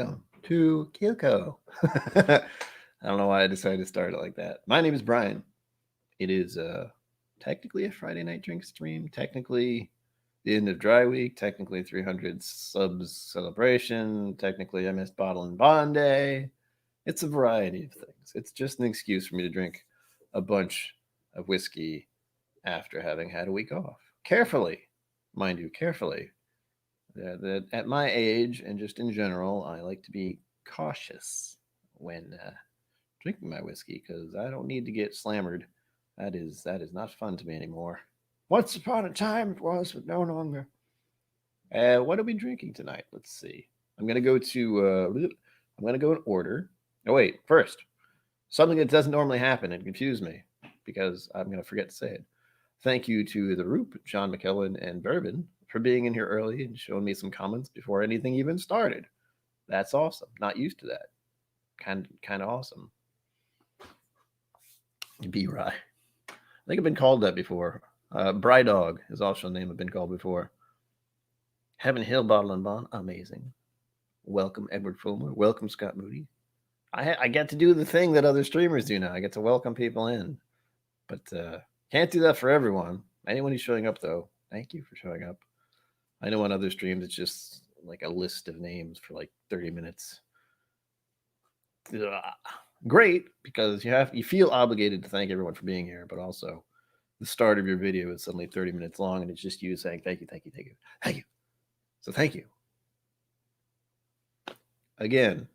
welcome to KIllco. I don't know why I decided to start it like that. My name is Brian. It is technically a Friday night drink stream, technically the end of dry week, technically 300 subs celebration, technically I missed Bottle and Bond Day. It's a variety of things. It's just an excuse for me to drink a bunch of whiskey after having had a week off. Carefully, mind you, carefully. That at my age and just in general, I like to be cautious when drinking my whiskey because I don't need to get slammered. That is not fun to me anymore. Once upon a time it was, but no longer. What are we drinking tonight? Let's see. I'm gonna go in order. Oh wait, first something that doesn't normally happen and confuse me because I'm gonna forget to say it. Thank you to the Roop, John McKellen, and Bourbon for being in here early and showing me some comments before anything even started. That's awesome. Not used to that. Kind of awesome. B-Rye. I think I've been called that before. Bry Dog is also a name I've been called before. Heaven Hill Bottle and Bond, amazing. Welcome Edward Fulmer. Welcome Scott Moody. I get to do the thing that other streamers do now. I get to welcome people in, but can't do that for everyone. Anyone who's showing up though, thank you for showing up. I know on other streams it's just like a list of names for like 30 minutes. Ugh. Great, because you feel obligated to thank everyone for being here, but also the start of your video is suddenly 30 minutes long and it's just you saying thank you, thank you, thank you, thank you. So thank you. Again,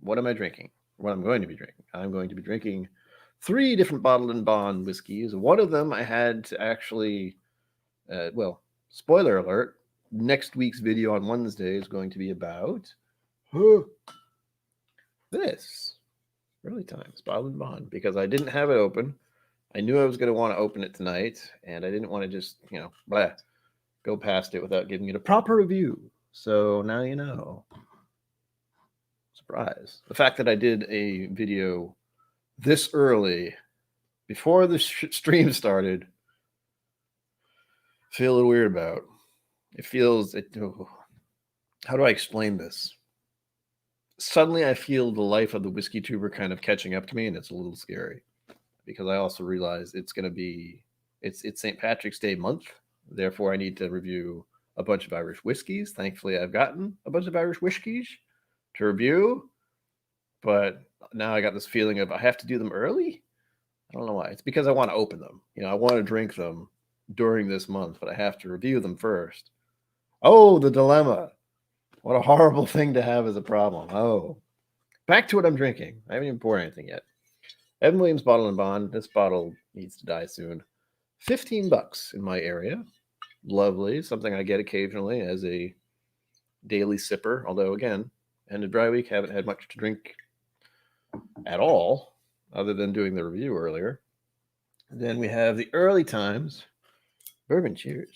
what am I drinking? What I'm going to be drinking? I'm going to be drinking 3 different Bottled and Bond whiskeys. One of them I had to actually, spoiler alert, next week's video on Wednesday is going to be about this early times Bottled and Bond because I didn't have it open. I knew I was going to want to open it tonight, and I didn't want to just go past it without giving it a proper review. So now you know. Surprise! The fact that I did a video this early before the stream started, I feel a little weird about. It feels. How do I explain this? Suddenly, I feel the life of the whiskey tuber kind of catching up to me, and it's a little scary because I also realize it's St. Patrick's Day month. Therefore, I need to review a bunch of Irish whiskeys. Thankfully, I've gotten a bunch of Irish whiskeys to review, but now I got this feeling of I have to do them early. I don't know why. It's because I want to open them. I want to drink them during this month, but I have to review them first. Oh, the dilemma. What a horrible thing to have as a problem. Oh, back to what I'm drinking. I haven't even poured anything yet. Evan Williams Bottle and Bond. This bottle needs to die soon. $15 in my area. Lovely. Something I get occasionally as a daily sipper. Although, again, end of dry week, haven't had much to drink at all, other than doing the review earlier. And then we have the early times. Bourbon cheers.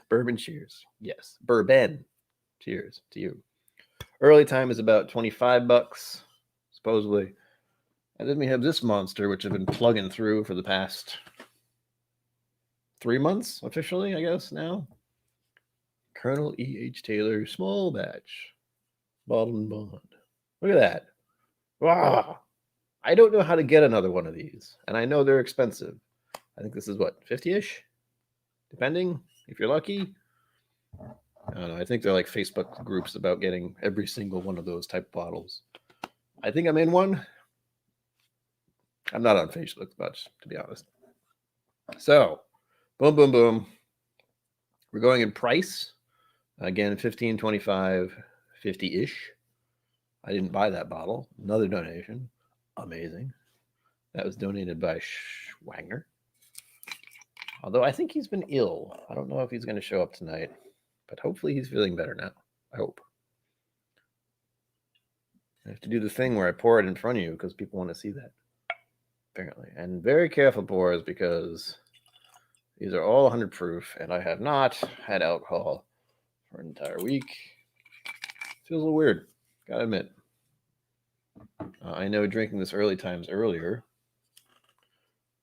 Bourbon cheers. Yes. Bourbon. Cheers to you. Early time is about $25, supposedly. And then we have this monster, which I've been plugging through for the past 3 months, officially, I guess, now. Colonel E.H. Taylor, small batch. Bottle and Bond. Look at that. Wow. I don't know how to get another one of these. And I know they're expensive. I think this is what, 50-ish? Depending, if you're lucky. I don't know. I think they're like Facebook groups about getting every single one of those type of bottles. I think I'm in one. I'm not on Facebook much, to be honest. So, boom, boom, boom. We're going in price. Again, 15, 25, 50-ish. I didn't buy that bottle. Another donation. Amazing. That was donated by Schwanger. Although I think he's been ill. I don't know if he's going to show up tonight. But hopefully he's feeling better now. I hope. I have to do the thing where I pour it in front of you because people want to see that. Apparently. And very careful pours because these are all 100 proof and I have not had alcohol for an entire week. Feels a little weird. Gotta admit. I know drinking this early times earlier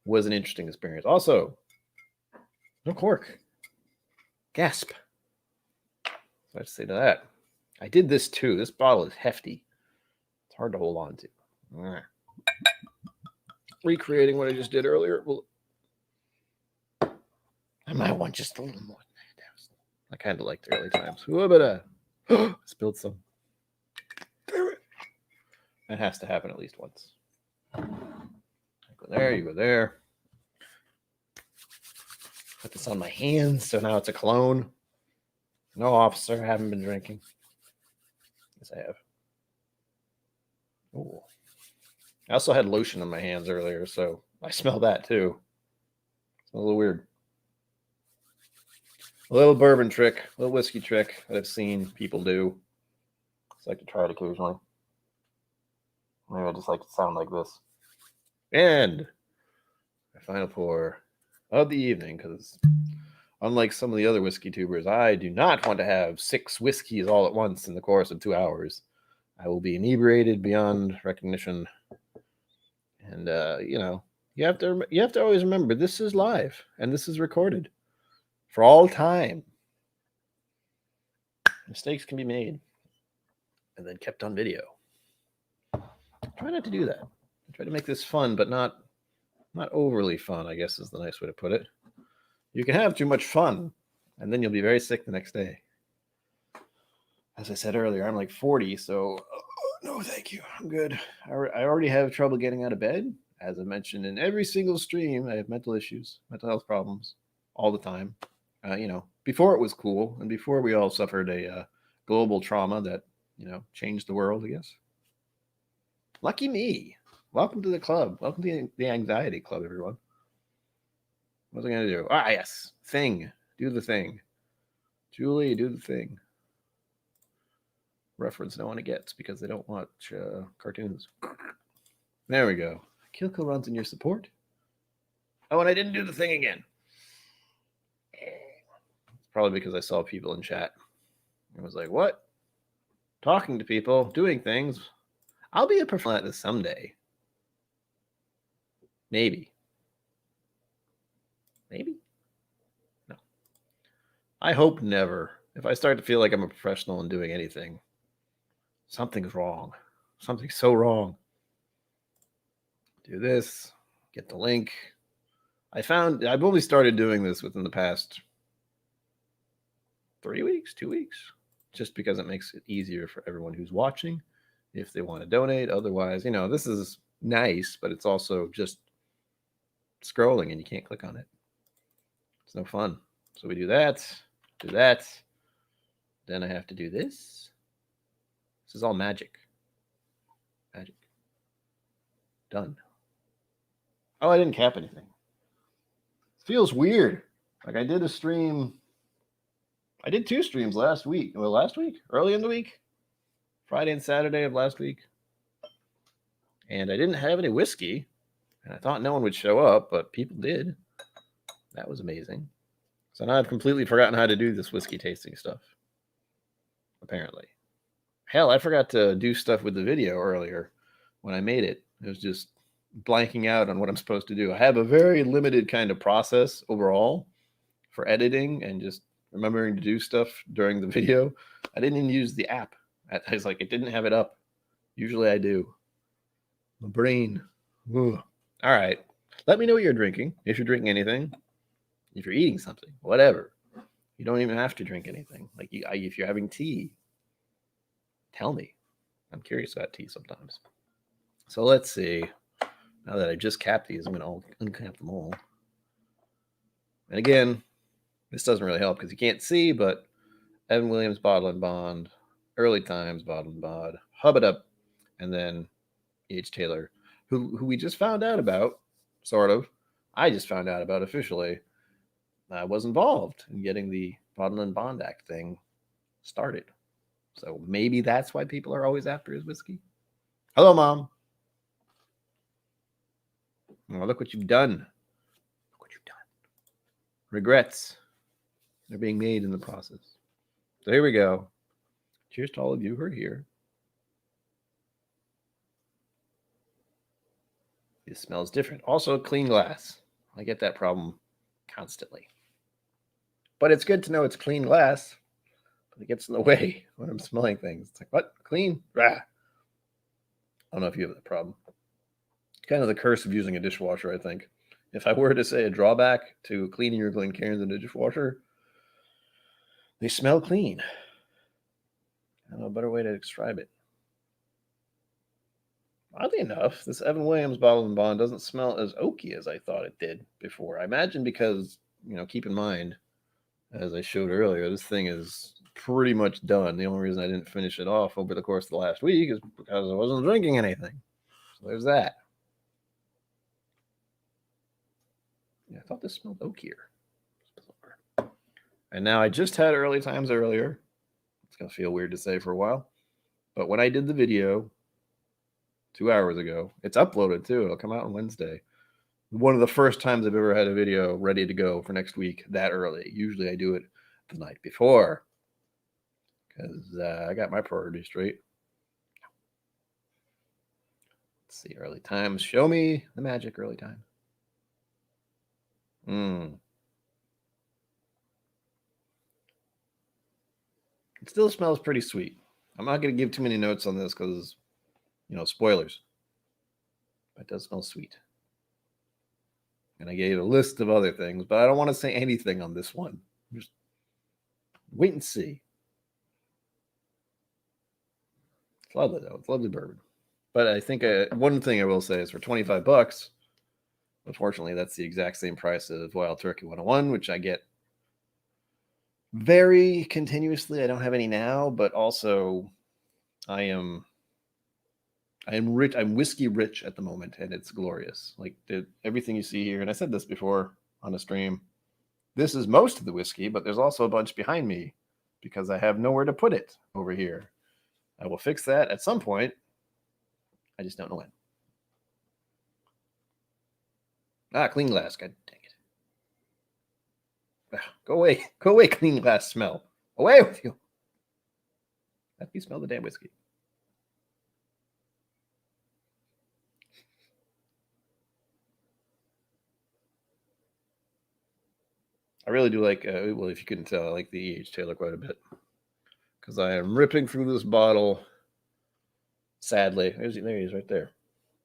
was an interesting experience. Also, no cork. Gasp. So I have to say to that. I did this too. This bottle is hefty. It's hard to hold on to. Recreating what I just did earlier. Well, I might want just a little more. I kind of like the early times. Spilled some. That has to happen at least once. I go there, you go there. Put this on my hands, so now it's a cologne. No, officer, I haven't been drinking. Yes, I have. Oh. I also had lotion on my hands earlier, so I smell that too. It's a little weird. A little bourbon trick, a little whiskey trick that I've seen people do. I like to try it occasionally. Maybe I just like to sound like this. And my final pour of the evening, because unlike some of the other whiskey tubers, I do not want to have 6 whiskeys all at once in the course of 2 hours. I will be inebriated beyond recognition. And you have to always remember this is live and this is recorded for all time. Mistakes can be made and then kept on video. Try not to do that. Try to make this fun, but not overly fun, I guess is the nice way to put it. You can have too much fun, and then you'll be very sick the next day. As I said earlier, I'm like 40, so no, thank you. I'm good. I already have trouble getting out of bed. As I mentioned in every single stream, I have mental issues, mental health problems all the time. Before it was cool, and before we all suffered a global trauma that, changed the world, I guess. Lucky me. Welcome to the club. Welcome to the anxiety club, everyone. What was I going to do? Ah, yes. Thing. Do the thing. Julie, do the thing. Reference no one gets because they don't watch cartoons. There we go. KIllco runs in your support. Oh, and I didn't do the thing again. It's probably because I saw people in chat. I was like, what? Talking to people, doing things. I'll be a professional at this someday. Maybe. No. I hope never. If I start to feel like I'm a professional in doing anything, something's wrong. Something's so wrong. Do this. Get the link. I've only started doing this within the past 3 weeks, 2 weeks, just because it makes it easier for everyone who's watching if they want to donate. Otherwise, this is nice, but it's also just scrolling and you can't click on it. It's no fun. So we do that. Then I have to do this. This is all magic. Done. Oh, I didn't cap anything. It feels weird. Like I did a stream. I did 2 streams last week. Well, early in the week. Friday and Saturday of last week. And I didn't have any whiskey. And I thought no one would show up, but people did. That was amazing. So now I've completely forgotten how to do this whiskey tasting stuff. Apparently. Hell, I forgot to do stuff with the video earlier when I made it. It was just blanking out on what I'm supposed to do. I have a very limited kind of process overall for editing and just remembering to do stuff during the video. I didn't even use the app. I was like, it didn't have it up. Usually I do. My brain. Ugh. All right. Let me know what you're drinking. If you're drinking anything. If you're eating something. Whatever. You don't even have to drink anything. Like if you're having tea. Tell me. I'm curious about tea sometimes. So let's see. Now that I just capped these, I'm going to uncap them all. And again, this doesn't really help because you can't see, but Evan Williams, Bottle and Bond, Early Times, Bottle and Bond, Hub It Up, and then E.H. Taylor, who we just found out about, sort of. I just found out about officially. I was involved in getting the Bottle and Bond Act thing started. So maybe that's why people are always after his whiskey. Hello, Mom. Oh, look what you've done. Look what you've done. Regrets. They're being made in the process. So here we go. Cheers to all of you who are here. This smells different. Also, clean glass. I get that problem constantly. But it's good to know it's clean glass But it gets in the way when I'm smelling things. It's like, what? Clean? Rah. I don't know if you have that problem. Kind of the curse of using a dishwasher, I think. If I were to say a drawback to cleaning your Glencairns in a dishwasher, they smell clean. I don't know a better way to describe it. Oddly enough, this Evan Williams bottle and bond doesn't smell as oaky as I thought it did before. I imagine because, keep in mind, as I showed earlier, this thing is pretty much done. The only reason I didn't finish it off over the course of the last week is because I wasn't drinking anything. So there's that. Yeah, I thought this smelled oakier. And now I just had early times earlier. It's going to feel weird to say for a while. But when I did the video 2 hours ago, it's uploaded too. It'll come out on Wednesday. One of the first times I've ever had a video ready to go for next week that early. Usually I do it the night before because I got my priorities straight. Let's see, early times. Show me the magic early time. It still smells pretty sweet. I'm not going to give too many notes on this because, spoilers. But it does smell sweet. And I gave a list of other things, but I don't want to say anything on this one. Just wait and see. It's lovely, though. It's lovely bourbon. But I think one thing I will say is for $25, unfortunately, that's the exact same price as Wild Turkey 101, which I get very continuously. I don't have any now, but also I am rich. I'm whiskey rich at the moment, and it's glorious. Like everything you see here, and I said this before on a stream, this is most of the whiskey, but there's also a bunch behind me because I have nowhere to put it over here. I will fix that at some point. I just don't know when. Clean glass. God dang it. Go away. Go away, clean glass smell. Away with you. Let me smell the damn whiskey. I really do like, well, if you couldn't tell, I like the E.H. Taylor quite a bit. Because I am ripping through this bottle, sadly. There he is right there.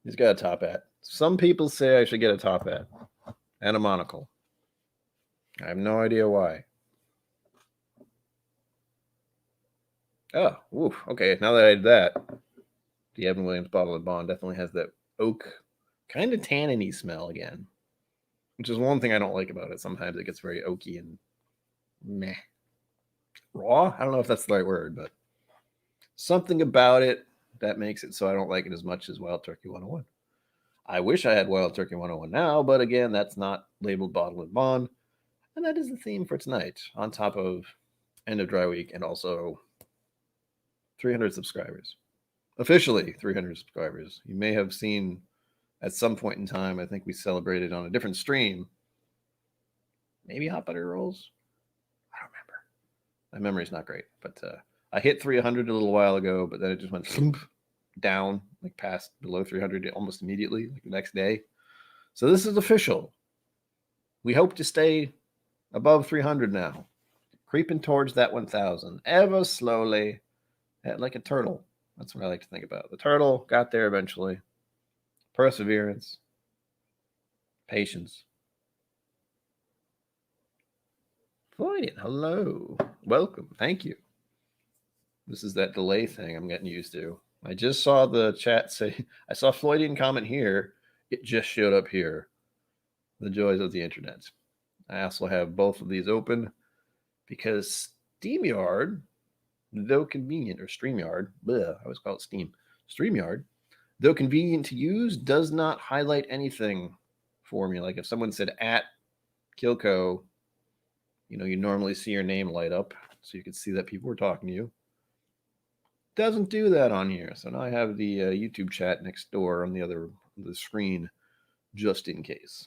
He's got a top hat. Some people say I should get a top hat and a monocle. I have no idea why. Oh, oof. Okay, now that I did that, the Evan Williams bottle and bond definitely has that oak, kind of tanniny smell again, which is one thing I don't like about it. Sometimes it gets very oaky and meh. Raw? I don't know if that's the right word, but something about it that makes it so I don't like it as much as Wild Turkey 101. I wish I had Wild Turkey 101 now, but again, that's not labeled bottle and bond. And that is the theme for tonight, on top of end of dry week and also 300 subscribers. Officially 300 subscribers. You may have seen at some point in time, I think we celebrated on a different stream. Maybe hot butter rolls? I don't remember. My memory's not great, but I hit 300 a little while ago, but then it just went down, like past below 300 almost immediately, like the next day. So this is official. We hope to stay above 300 now, creeping towards that 1,000 ever slowly, like a turtle. That's what I like to think about. The turtle got there eventually. Perseverance, patience. Floyd, hello. Welcome. Thank you. This is that delay thing I'm getting used to. I just saw the chat say, I saw Floydian comment here. It just showed up here. The joys of the internet. I also have both of these open because SteamYard, though convenient, or StreamYard, I always call it Steam. StreamYard, though convenient to use, does not highlight anything for me. Like if someone said at KIllco, you normally see your name light up so you can see that people were talking to you. Doesn't do that on here. So now I have the YouTube chat next door on the screen just in case.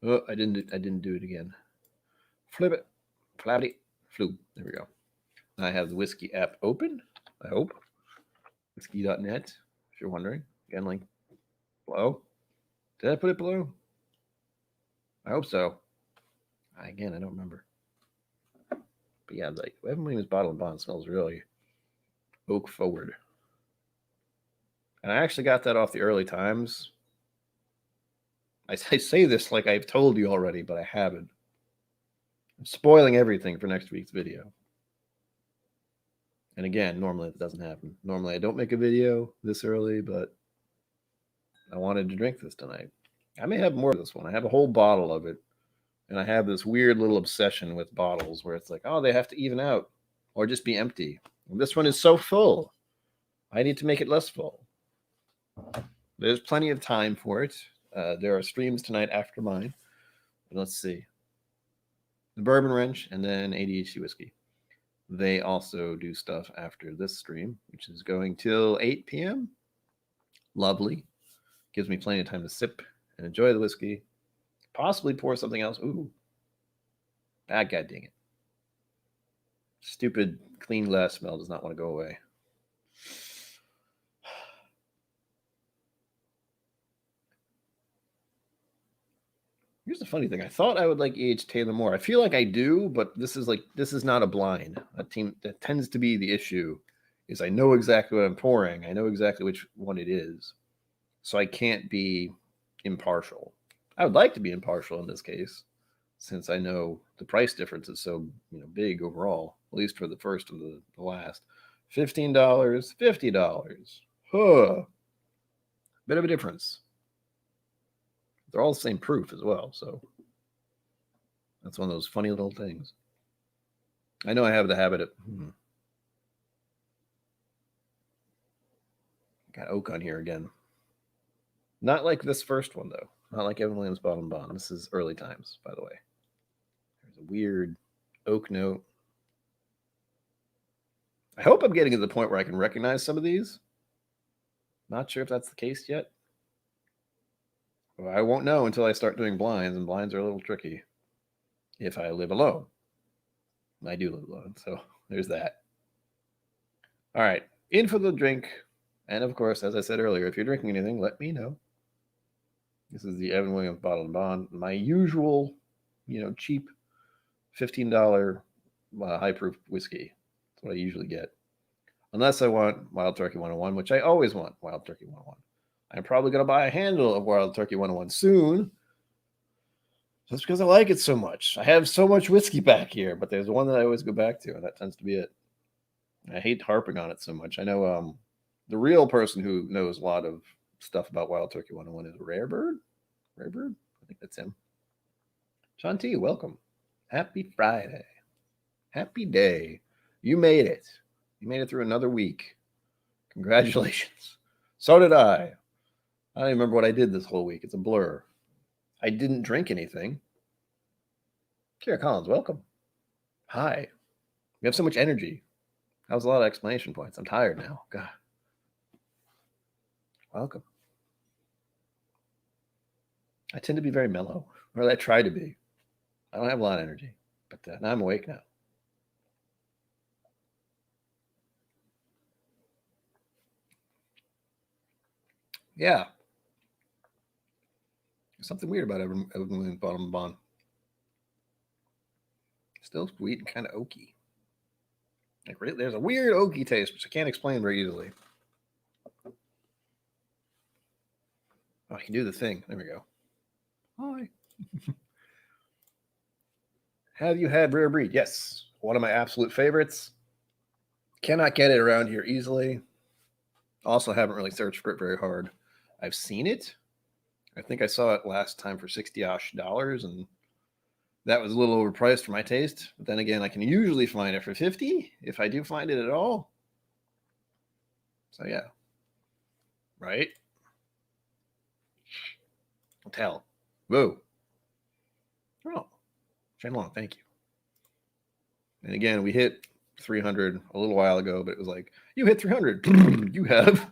Oh, I didn't do it again. Flip it. Flappity. Flew. There we go. I have the Whizzky app open, I hope. Whizzky.net, if you're wondering. Again, link below. Did I put it below? I hope so. Again, I don't remember. But yeah, like Evan Williams Bottle and Bond smells really oak forward. And I actually got that off the Early Times. I say this like I've told you already, but I haven't. I'm spoiling everything for next week's video. And again, normally it doesn't happen. Normally I don't make a video this early, but I wanted to drink this tonight. I may have more of this one. I have a whole bottle of it. And I have this weird little obsession with bottles where it's like, oh, they have to even out or just be empty. And this one is so full. I need to make it less full. There's plenty of time for it. There are streams tonight after mine. Let's see. The Bourbon Wrench and then ADHD Whiskey. They also do stuff after this stream, which is going till 8 p.m. Lovely. Gives me plenty of time to sip and enjoy the whiskey. Possibly pour something else. Ooh. Ah, God dang it. Stupid clean glass smell does not want to go away. Here's the funny thing. I thought I would like E.H. Taylor more. I feel like I do, but this is not a blind. A team that tends to be the issue is I know exactly what I'm pouring. I know exactly which one it is. So I can't be impartial. I would like to be impartial in this case, since I know the price difference is so big overall, at least for the first and the last. $15, $50. Huh. Bit of a difference. They're all the same proof as well, so that's one of those funny little things. I know I have the habit of... Got oak on here again. Not like this first one, though. Not like Evan Williams Bottle and Bond. This is Early Times, by the way. There's a weird oak note. I hope I'm getting to the point where I can recognize some of these. Not sure if that's the case yet. Well, I won't know until I start doing blinds, and blinds are a little tricky if I live alone. I do live alone, so there's that. All right, in for the drink. And of course, as I said earlier, if you're drinking anything, let me know. This is the Evan Williams Bottle and Bond. My usual, cheap $15 high proof whiskey. That's what I usually get. Unless I want Wild Turkey 101, which I always want Wild Turkey 101. I'm probably going to buy a handle of Wild Turkey 101 soon. Just because I like it so much. I have so much whiskey back here, but there's one that I always go back to, and that tends to be it. I hate harping on it so much. I know the real person who knows a lot of stuff about Wild Turkey 101 is Rarebird. Rarebird? I think that's him. Sean T, welcome. Happy Friday. Happy day. You made it. You made it through another week. Congratulations. So did I. I don't even remember what I did this whole week. It's a blur. I didn't drink anything. Kira Collins, welcome. Hi. You have so much energy. That was a lot of exclamation points. I'm tired now. God. Welcome. I tend to be very mellow, or I try to be. I don't have a lot of energy, but now I'm awake now. Yeah. There's something weird about Evan Williams Bottle and Bond. Still sweet and kind of oaky. Like, there's a weird oaky taste, which I can't explain very easily. Oh, I can do the thing. There we go. Hi. Have you had Rare Breed? Yes. One of my absolute favorites. Cannot get it around here easily. Also haven't really searched for it very hard. I've seen it. I think I saw it last time for $60-osh, and that was a little overpriced for my taste. But then again, I can usually find it for $50 if I do find it at all. So yeah. Right? Hotel. Whoa. Oh. Shenlong, thank you. And again, we hit 300 a little while ago, but it was like, you hit 300. You have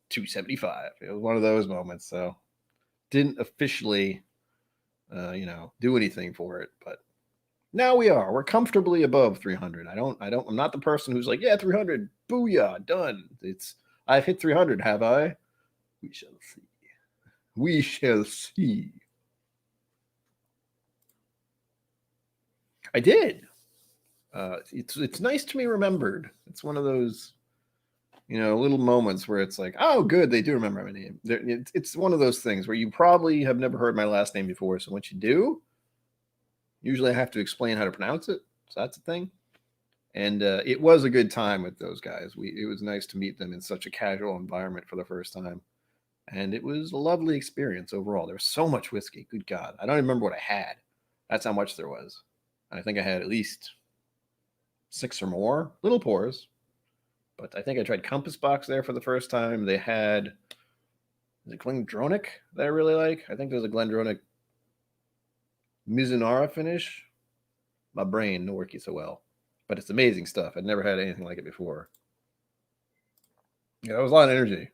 275. It was one of those moments. So didn't officially, do anything for it, but now we are. We're comfortably above 300. I'm not the person who's like, yeah, 300, booyah, done. I've hit 300, have I? We shall see. We shall see. I did. It's nice to be remembered. It's one of those, little moments where it's like, oh, good, they do remember my name. It's one of those things where you probably have never heard my last name before. So once you do, usually I have to explain how to pronounce it. So that's the thing. And it was a good time with those guys. It was nice to meet them in such a casual environment for the first time. And it was a lovely experience overall. There was so much whiskey. Good God. I don't even remember what I had. That's how much there was. I think I had at least 6 or more little pours. But I think I tried Compass Box there for the first time. They had, is it Glendronach that I really like? I think there's a Glendronach Mizunara finish. My brain no working so well. But it's amazing stuff. I'd never had anything like it before. Yeah, that was a lot of energy.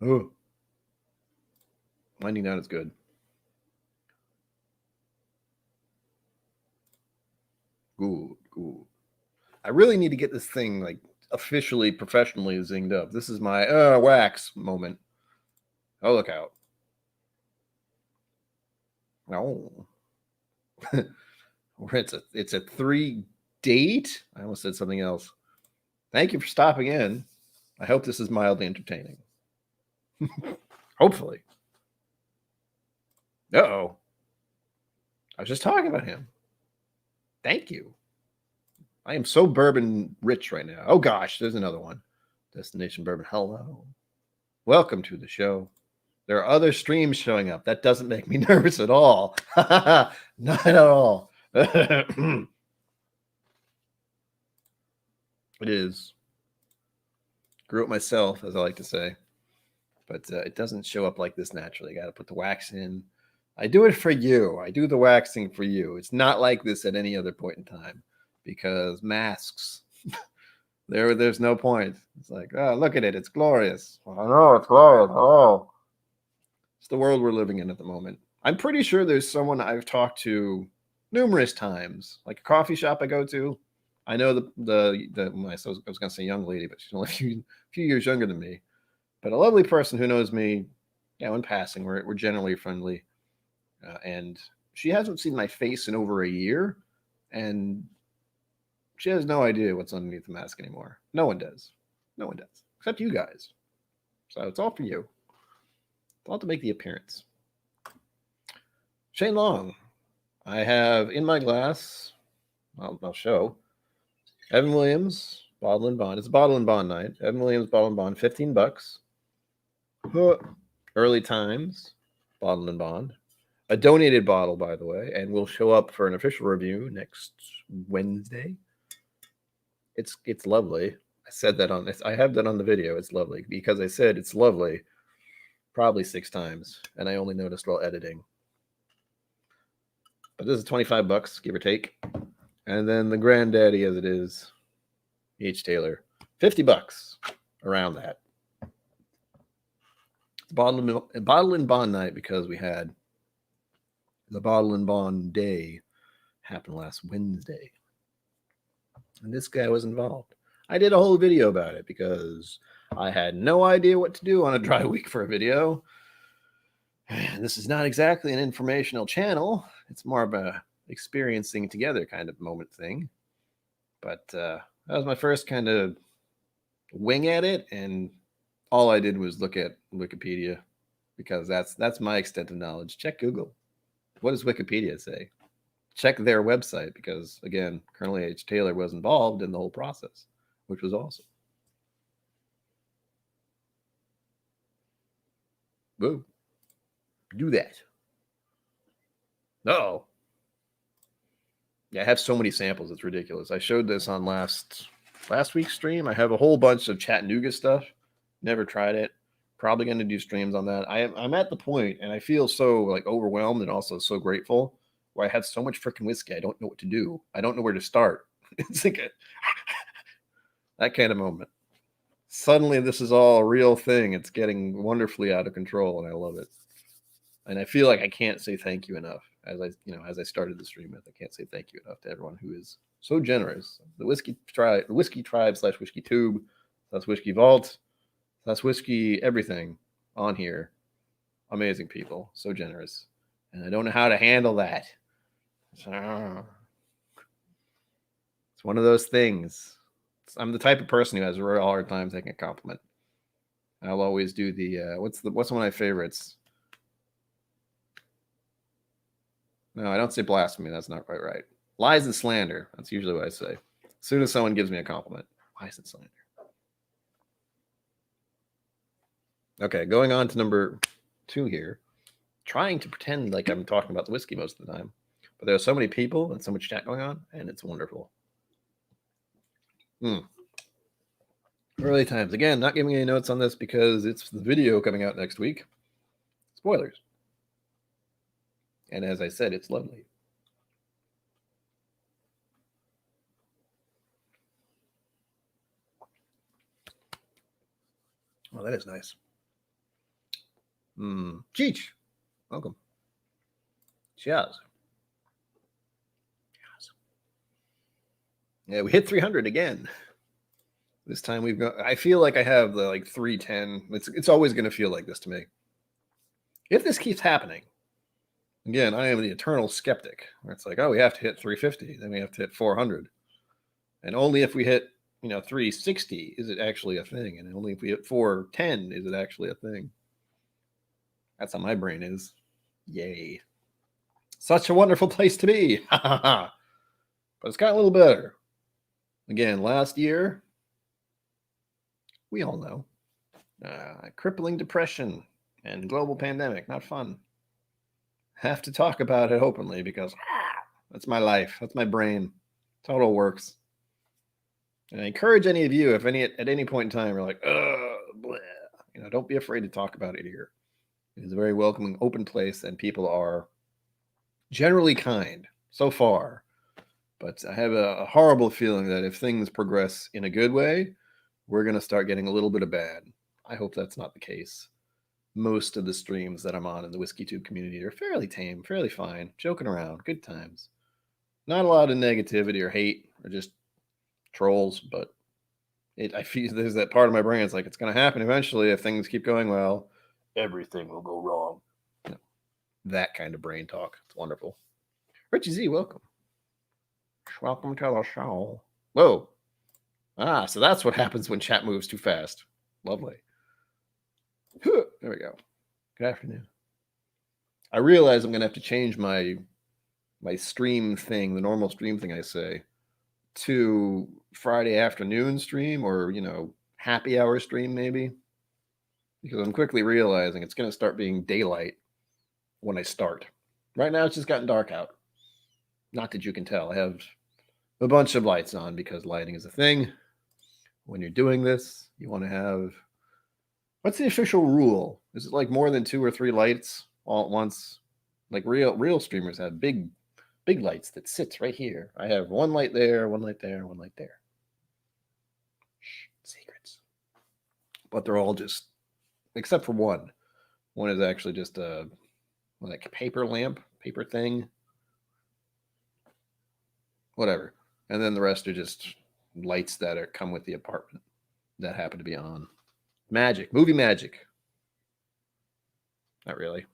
Oh. Winding down is good. Good. I really need to get this thing like officially, professionally zinged up. This is my wax moment. Oh, look out. Oh. It's a 3 date. I almost said something else. Thank you for stopping in. I hope this is mildly entertaining. Hopefully. Uh-oh. I was just talking about him. Thank you. I am so bourbon rich right now. Oh gosh, there's another one. Destination Bourbon. Hello. Welcome to the show. There are other streams showing up. That doesn't make me nervous at all. Not at all. It is. Grew it myself, as I like to say. But it doesn't show up like this naturally. Got to put the wax in. I do it for you. I do the waxing for you. It's not like this at any other point in time because masks, there's no point. It's like, oh, look at it. It's glorious. I know it's glorious. Oh, it's the world we're living in at the moment. I'm pretty sure there's someone I've talked to numerous times, like a coffee shop I go to. I know I was going to say young lady, but she's only a few years younger than me. But a lovely person who knows me, in passing. We're generally friendly. And she hasn't seen my face in over a year, and she has no idea what's underneath the mask anymore. No one does. Except you guys. So it's all for you. I'll have to make the appearance. Shane Long. I have in my glass, I'll show, Evan Williams, Bottle and Bond. It's a Bottle and Bond night. Evan Williams, Bottle and Bond, $15. Early Times, Bottle and Bond. A donated bottle, by the way, and will show up for an official review next Wednesday. It's lovely. I said that on this. I have that on the video. It's lovely because I said it's lovely probably 6 times, and I only noticed while editing. But this is $25, give or take. And then the granddaddy, as it is, H. Taylor, $50, around that. It's bottle and bond night because we had the Bottle and Bond Day happened last Wednesday. And this guy was involved. I did a whole video about it because I had no idea what to do on a dry week for a video. And this is not exactly an informational channel. It's more of a experiencing together kind of moment thing. But that was my first kind of wing at it. And all I did was look at Wikipedia because that's my extent of knowledge. Check Google. What does Wikipedia say? Check their website because, again, Colonel H. Taylor was involved in the whole process, which was awesome. Whoa. Do that. Uh-oh. Yeah, I have so many samples. It's ridiculous. I showed this on last week's stream. I have a whole bunch of Chattanooga stuff. Never tried it. Probably going to do streams on that. I'm at the point, and I feel so like overwhelmed and also so grateful where I have so much freaking whiskey. I don't know what to do. I don't know where to start. It's like that kind of moment. Suddenly, this is all a real thing. It's getting wonderfully out of control, and I love it. And I feel like I can't say thank you enough. As I started the stream with, I can't say thank you enough to everyone who is so generous. The Whiskey Tribe / Whiskey Tube / Whiskey Vault / Whiskey everything on here. Amazing people, so generous. And I don't know how to handle that. So, it's one of those things. I'm the type of person who has a real hard time taking a compliment. I'll always do the what's one of my favorites? No, I don't say blasphemy. That's not quite right. Lies and slander. That's usually what I say. As soon as someone gives me a compliment, lies and slander. Okay, going on to number 2 here. Trying to pretend like I'm talking about the whiskey most of the time, but there are so many people and so much chat going on, and it's wonderful. Early times. Again, not giving any notes on this because it's the video coming out next week. Spoilers. And as I said, it's lovely. Oh, that is nice. Cheech, welcome. Cheers. Yeah, we hit 300 again. This time we've got. I feel like I have the 310. It's always going to feel like this to me. If this keeps happening, again, I am the eternal skeptic. Where it's like, oh, we have to hit 350, then we have to hit 400, and only if we hit 360 is it actually a thing, and only if we hit 410 is it actually a thing. That's how my brain is. Yay! Such a wonderful place to be. But it's got a little better. Again, last year, we all know, crippling depression and global pandemic, not fun. Have to talk about it openly because that's my life. That's my brain. That's how it all works. And I encourage any of you, if at any point in time you're like, don't be afraid to talk about it here. It is a very welcoming, open place, and people are generally kind so far. But I have a horrible feeling that if things progress in a good way, we're going to start getting a little bit of bad. I hope that's not the case. Most of the streams that I'm on in the WhiskeyTube community are fairly tame, fairly fine, joking around, good times. Not a lot of negativity or hate or just trolls, but I feel there's that part of my brain. It's like it's going to happen eventually if things keep going well. Everything will go wrong. That kind of brain talk. It's wonderful. Richie Z, welcome. Welcome to the show. Whoa. So that's what happens when chat moves too fast. Lovely. There we go. Good afternoon. I realize I'm going to have to change my stream thing, the normal stream thing I say, to Friday afternoon stream or, happy hour stream maybe. Because I'm quickly realizing it's going to start being daylight when I start. Right now it's just gotten dark out. Not that you can tell. I have a bunch of lights on because lighting is a thing. When you're doing this, you want to have, what's the official rule? Is it like more than 2 or 3 lights all at once? Like real streamers have big lights that sits right here. I have 1 light there, 1 light there, 1 light there. Shh, secrets. But they're all just, except for one. One is actually just a paper lamp, paper thing. Whatever. And then the rest are just lights that come with the apartment that happen to be on. Movie magic. Not really.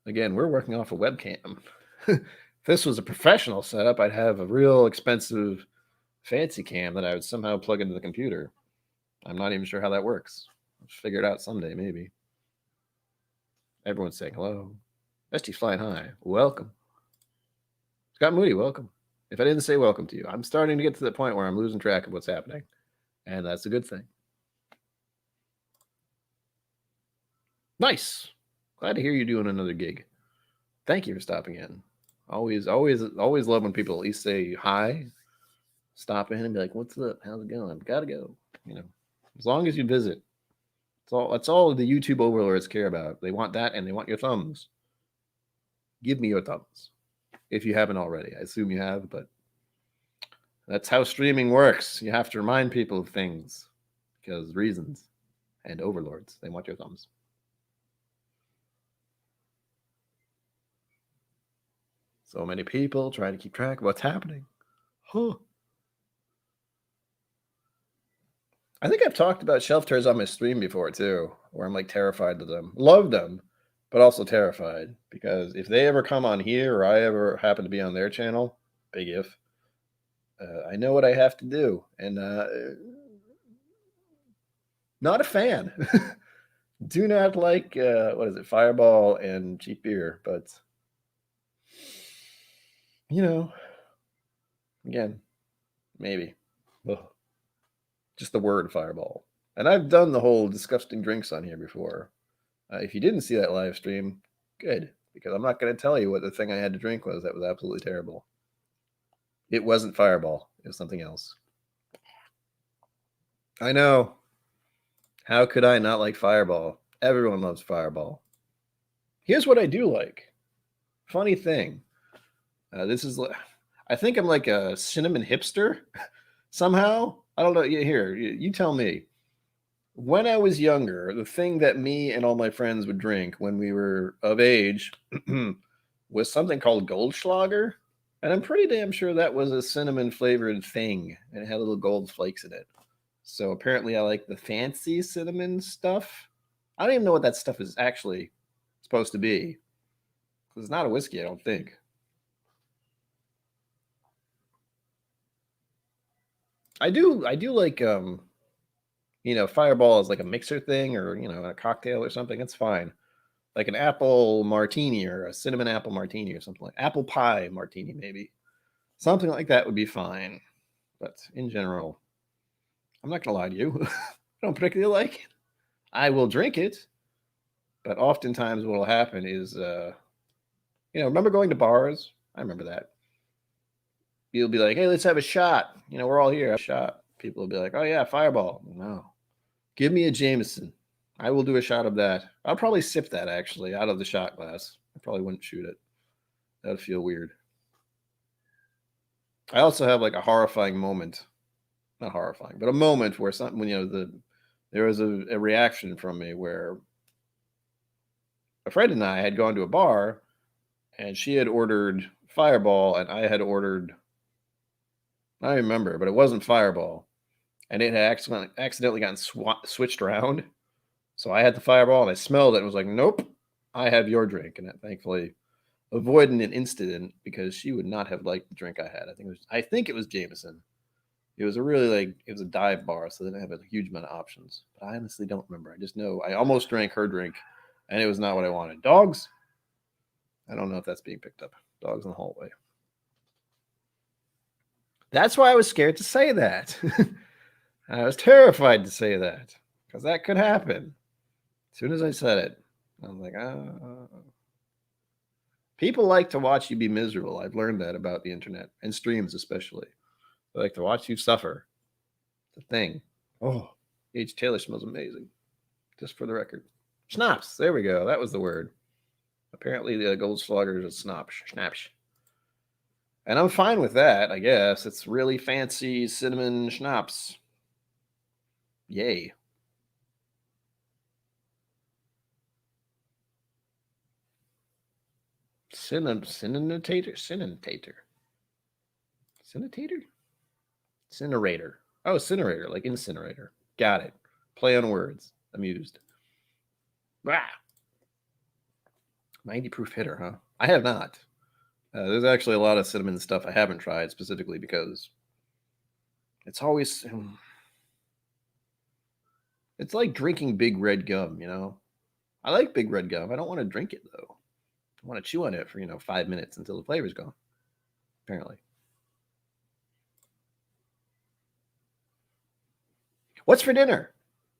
Again, we're working off a webcam. If this was a professional setup, I'd have a real expensive fancy cam that I would somehow plug into the computer. I'm not even sure how that works. I'll figure it out someday, maybe. Everyone's saying hello. ST's flying high. Welcome. Scott Moody, welcome. If I didn't say welcome to you, I'm starting to get to the point where I'm losing track of what's happening. And that's a good thing. Nice. Glad to hear you doing another gig. Thank you for stopping in. Always love when people at least say hi, stop in and be like, what's up? How's it going? Gotta go. As long as you visit. That's all the YouTube overlords care about. They want that and they want your thumbs. Give me your thumbs. If you haven't already. I assume you have, but that's how streaming works. You have to remind people of things because reasons and overlords. They want your thumbs. So many people try to keep track of what's happening. I think I've talked about shelf tears on my stream before too, where I'm like terrified of them. Love them, but also terrified, because if they ever come on here or I ever happen to be on their channel, big if, I know what I have to do, and not a fan. Do not like what is it, Fireball and cheap beer, but again, maybe. Ugh. Just the word Fireball. And I've done the whole disgusting drinks on here before. If you didn't see that live stream, good, because I'm not going to tell you what the thing I had to drink was that was absolutely terrible. It wasn't Fireball. It was something else. I know. How could I not like Fireball? Everyone loves Fireball. Here's what I do like. Funny thing. I think I'm like a cinnamon hipster somehow. I don't know. Here, you tell me. When I was younger, the thing that me and all my friends would drink when we were of age was something called Goldschlager. And I'm pretty damn sure that was a cinnamon flavored thing, and it had little gold flakes in it. So apparently I like the fancy cinnamon stuff. I don't even know what that stuff is actually supposed to be. It's not a whiskey, I don't think. I do like Fireball is like a mixer thing, or a cocktail or something. It's fine. Like an apple martini or a cinnamon apple martini or something, like apple pie martini, maybe. Something like that would be fine. But in general, I'm not gonna lie to you. I don't particularly like it. I will drink it, but oftentimes what will happen is remember going to bars? I remember that. You'll be like, hey, let's have a shot. We're all here. Have a shot. People will be like, oh yeah, Fireball. No. Give me a Jameson. I will do a shot of that. I'll probably sip that actually out of the shot glass. I probably wouldn't shoot it. That would feel weird. I also have like a horrifying moment. Not horrifying, but a moment where there was a reaction from me where a friend and I had gone to a bar, and she had ordered Fireball and I had ordered, I don't remember, but it wasn't Fireball. And it had accidentally gotten switched around. So I had the Fireball and I smelled it and was like, nope, I have your drink. And that thankfully avoided an incident, because she would not have liked the drink I had. I think it was Jameson. It was it was a dive bar, so they didn't have a huge amount of options. But I honestly don't remember. I just know I almost drank her drink, and it was not what I wanted. Dogs? I don't know if that's being picked up. Dogs in the hallway. That's why I was scared to say that. I was terrified to say that, because that could happen. As soon as I said it, I was like, People like to watch you be miserable. I've learned that about the internet, and streams especially. They like to watch you suffer. The thing. Oh, H. Taylor smells amazing. Just for the record. Schnapps. There we go. That was the word. Apparently the Goldschlager is a schnapps. And I'm fine with that, I guess. It's really fancy cinnamon schnapps. Yay. Cinerator? Cinerator. Oh, incinerator, like incinerator. Got it. Play on words. Amused. Ah. 90 proof hitter, huh? I have not. There's actually a lot of cinnamon stuff I haven't tried, specifically because it's always... It's like drinking big red gum, I like big red gum. I don't want to drink it, though. I want to chew on it for, 5 minutes until the flavor's gone. Apparently. What's for dinner?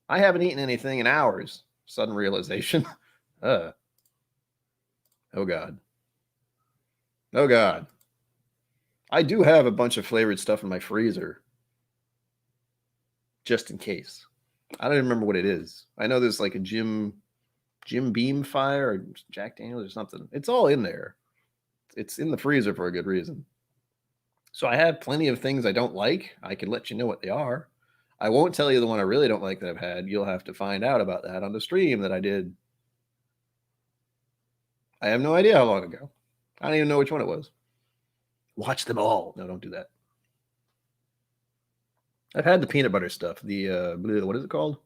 I haven't eaten anything in hours. Sudden realization. Oh, God. Oh, God. I do have a bunch of flavored stuff in my freezer. Just in case. I don't even remember what it is. I know there's like a Jim Beam Fire or Jack Daniels or something. It's all in there. It's in the freezer for a good reason. So I have plenty of things I don't like. I can let you know what they are. I won't tell you the one I really don't like that I've had. You'll have to find out about that on the stream that I did. I have no idea how long ago. I don't even know which one it was. Watch them all. No, don't do that. I've had the peanut butter stuff. The what is it called?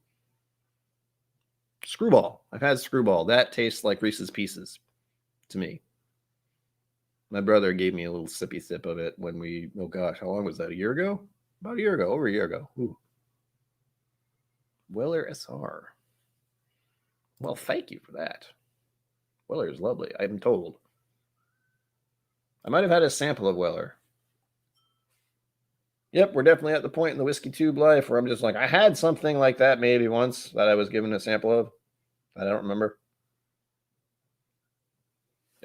Screwball. I've had Screwball. That tastes like Reese's Pieces to me. My brother gave me a little sippy sip of it when we, oh gosh, how long was that? A year ago? About a year ago, over a year ago. Ooh. Weller SR. Well, thank you for that. Weller is lovely, I'm told. I might have had a sample of Weller. Yep, we're definitely at the point in the whiskey tube life where I'm just like, I had something like that maybe once that I was given a sample of. I don't remember.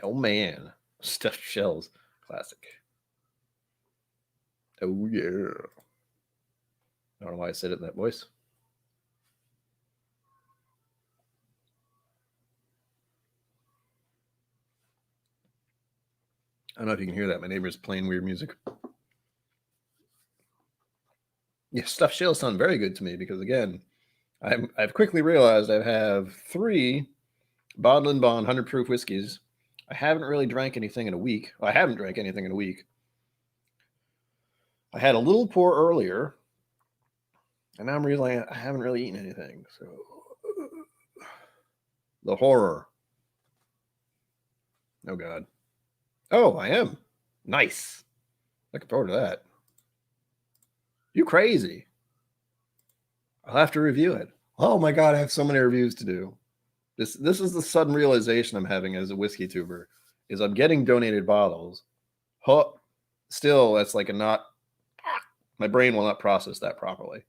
Oh man, stuffed shells, classic. Oh yeah. I don't know why I said it in that voice. I don't know if you can hear that. My neighbor's playing weird music. Yeah, stuffed shells sound very good to me because, again, I've quickly realized I have 3 Bottle and Bond 100 proof whiskeys. I haven't really drank anything in a week. Well, I haven't drank anything in a week. I had a little pour earlier, and now I'm realizing I haven't really eaten anything. So, the horror. Oh, God. Oh, I am. Nice. Looking forward to that. You crazy. I'll have to review it. Oh, my God. I have so many reviews to do. This is the sudden realization I'm having as a whiskey tuber, is I'm getting donated bottles. Still, that's like a not, my brain will not process that properly.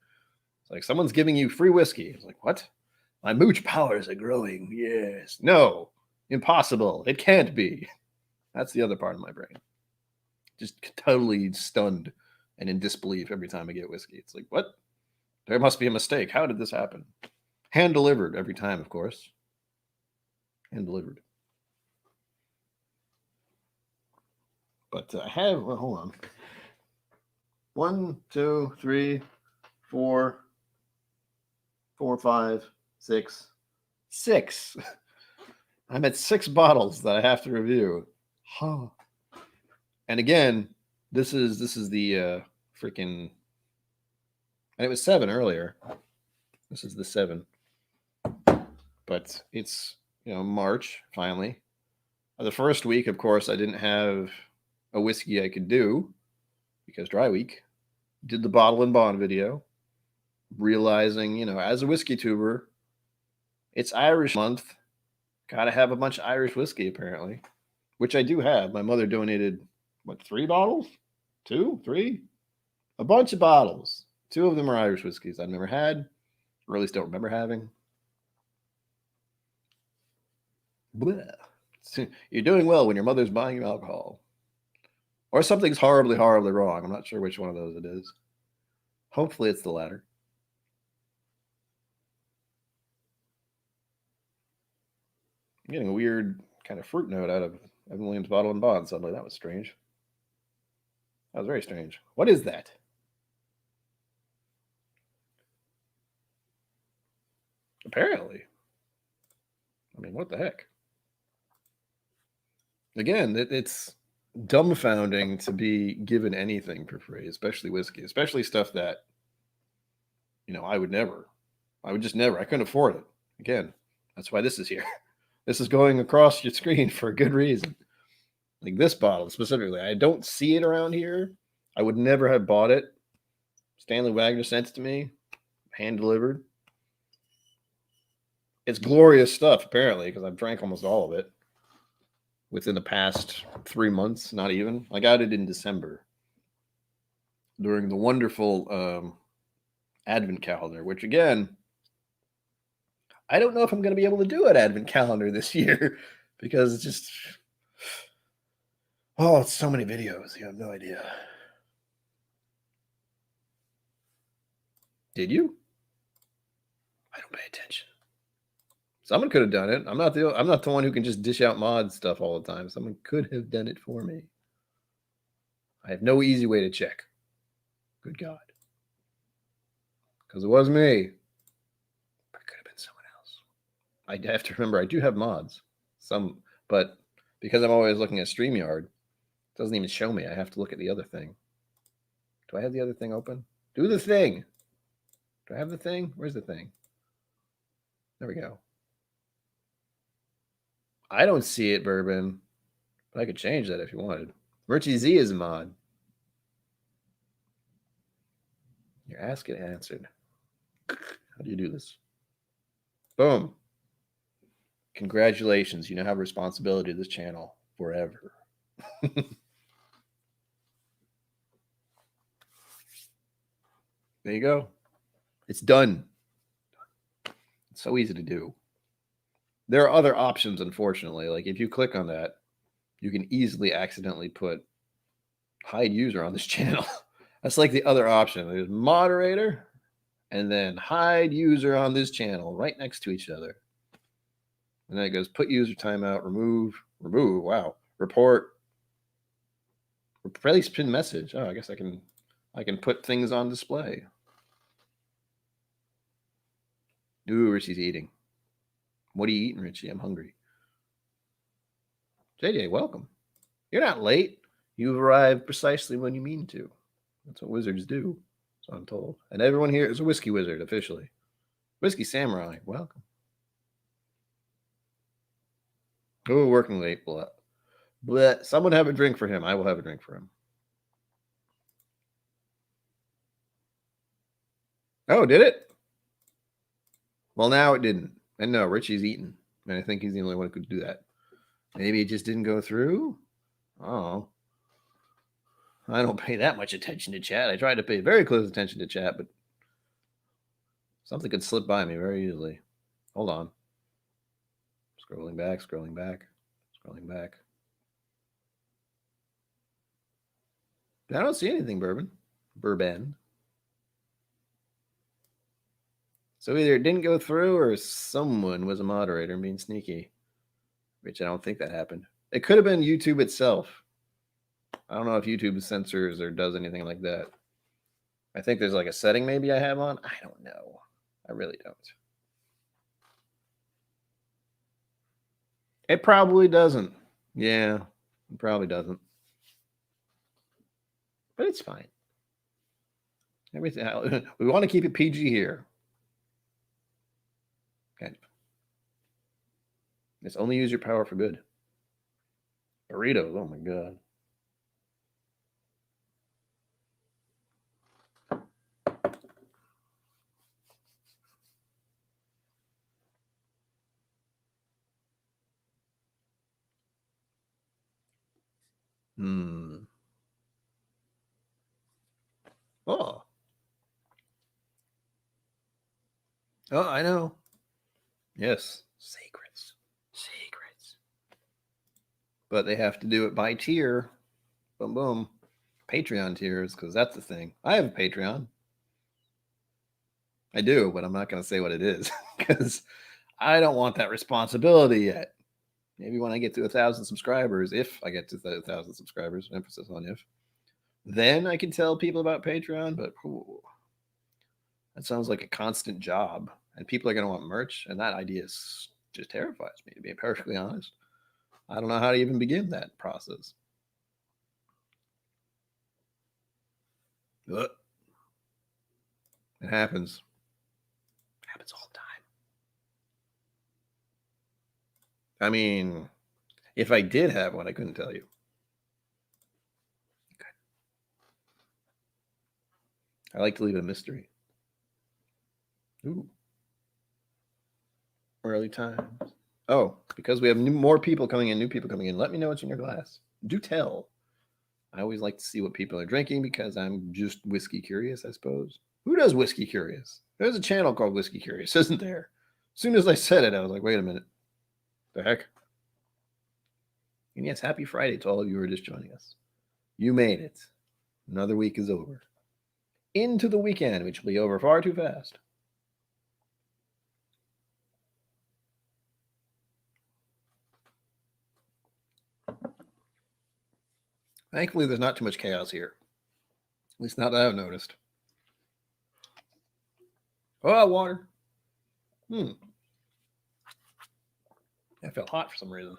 It's like someone's giving you free whiskey. It's like, what? My mooch powers are growing. Yes. No. Impossible. It can't be. That's the other part of my brain. Just totally stunned and in disbelief every time I get whiskey. It's like, what? There must be a mistake. How did this happen? Hand delivered every time, of course. Hand delivered. But I have, well, hold on. 1, 2, 3, 4, 5, 6. 6. I'm at 6 bottles that I have to review. Huh. And again, this is the freaking, and it was 7 earlier. This is the 7. But it's, March finally. The first week, of course, I didn't have a whiskey I could do because dry week. Did the Bottle and Bond video, realizing, as a whiskey tuber, it's Irish month. Gotta have a bunch of Irish whiskey, apparently, which I do have. My mother donated, 3 bottles? 2? 3? A bunch of bottles. 2 of them are Irish whiskeys I've never had, or at least don't remember having. Blah. You're doing well when your mother's buying you alcohol. Or something's horribly, horribly wrong. I'm not sure which one of those it is. Hopefully it's the latter. I'm getting a weird kind of fruit note out of Evan Williams' Bottle and Bond suddenly. That was strange. That was very strange. What is that? Apparently. I mean, what the heck? Again, it's dumbfounding to be given anything for free, especially whiskey, especially stuff that, I would just never, I couldn't afford it. Again, that's why this is here. This is going across your screen for a good reason. Like this bottle specifically, I don't see it around here. I would never have bought it. Stanley Wagner sent it to me, hand delivered. It's glorious stuff, apparently, because I've drank almost all of it within the past 3 months, not even. I got it in December during the wonderful Advent calendar, which, again, I don't know if I'm going to be able to do an Advent calendar this year because it's just, it's so many videos. You have no idea. Did you? I don't pay attention. Someone could have done it. I'm not the one who can just dish out mod stuff all the time. Someone could have done it for me. I have no easy way to check. Good God. Because it was me. It could have been someone else. I have to remember I do have mods. But because I'm always looking at StreamYard, it doesn't even show me. I have to look at the other thing. Do I have the other thing open? Do the thing. Do I have the thing? Where's the thing? There we go. I don't see it, Bourbon. But I could change that if you wanted. Richie Z is a mod. Your ask it answered. How do you do this? Boom. Congratulations. You now have responsibility to this channel forever. There you go. It's done. It's so easy to do. There are other options, unfortunately. Like if you click on that, you can easily accidentally put hide user on this channel. That's like the other option. There's moderator and then hide user on this channel right next to each other. And then it goes put user timeout, remove. Wow. Report. Replace pin message. Oh, I guess I can put things on display. Ooh, Richie's eating. What are you eating, Richie? I'm hungry. JJ, welcome. You're not late. You've arrived precisely when you mean to. That's what wizards do, so I'm told. And everyone here is a whiskey wizard, officially. Whiskey Samurai, welcome. Oh, working late. Blah. Blah. Someone have a drink for him. I will have a drink for him. Oh, did it? Well, now it didn't. And no, Richie's eating. And I think he's the only one who could do that. Maybe it just didn't go through? Oh. I don't pay that much attention to chat. I try to pay very close attention to chat, but something could slip by me very easily. Hold on. Scrolling back, scrolling back, scrolling back. I don't see anything, Bourbon. So either it didn't go through or someone was a moderator and being sneaky, which I don't think that happened. It could have been YouTube itself. I don't know if YouTube censors or does anything like that. I think there's like a setting maybe I have on. I don't know. I really don't. It probably doesn't. Yeah, it probably doesn't. But it's fine. Everything we want to keep it PG here. Kind of. It's only use your power for good. Burritos, oh my god. Oh. Oh, I know. Yes. Secrets. But they have to do it by tier. Boom, boom. Patreon tiers, because that's the thing. I have a Patreon. I do, but I'm not going to say what it is because I don't want that responsibility yet. Maybe when I get to 1,000 subscribers, if I get to 1,000 subscribers, emphasis on if, then I can tell people about Patreon. But that sounds like a constant job, and people are going to want merch, and that idea just terrifies me, to be perfectly honest. I don't know how to even begin that process. But it happens. It happens all the time. I mean, if I did have one, I couldn't tell you. Okay. I like to leave it a mystery. Ooh. Early times. Oh, because we have more people coming in, new people coming in. Let me know what's in your glass. Do tell. I always like to see what people are drinking because I'm just whiskey curious, I suppose. Who does whiskey curious? There's a channel called Whiskey Curious, isn't there? As soon as I said it, I was like, wait a minute. The heck? And yes, happy Friday to all of you who are just joining us. You made it. Another week is over. Into the weekend, which will be over far too fast. Thankfully, there's not too much chaos here. At least not that I've noticed. Oh, water. That felt hot for some reason.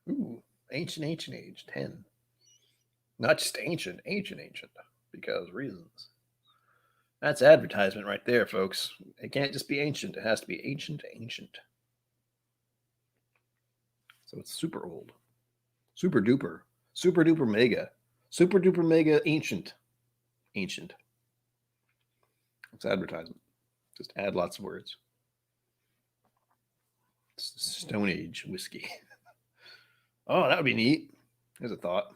Ooh, ancient age, 10. Not just ancient, because reasons. That's advertisement right there, folks. It can't just be ancient. It has to be ancient. So it's super old. Super duper. Super duper mega. Super duper mega ancient. It's advertisement. Just add lots of words. It's Stone Age whiskey. Oh, that would be neat. There's a thought.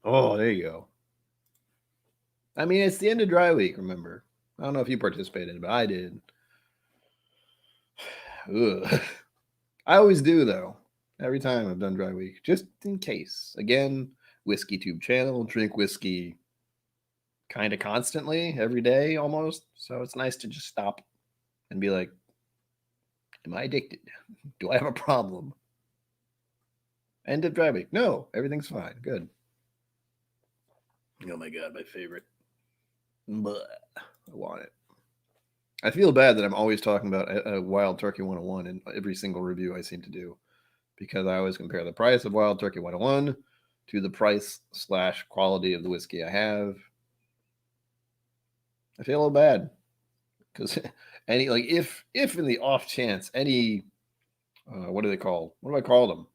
Oh, there you go. I mean, it's the end of dry week, remember. I don't know if you participated, but I did. Ugh. I always do, though. Every time I've done dry week, just in case. Again, Whiskey Tube channel, drink whiskey kind of constantly, every day almost. So it's nice to just stop and be like, am I addicted? Do I have a problem? End of dry week. No, everything's fine. Good. Oh my God, my favorite. But I want it. I feel bad that I'm always talking about Wild Turkey 101 in every single review I seem to do, because I always compare the price of Wild Turkey 101 to the price / quality of the whiskey I have. I feel a little bad because any, like, if in the off chance any what do they call? What do I call them?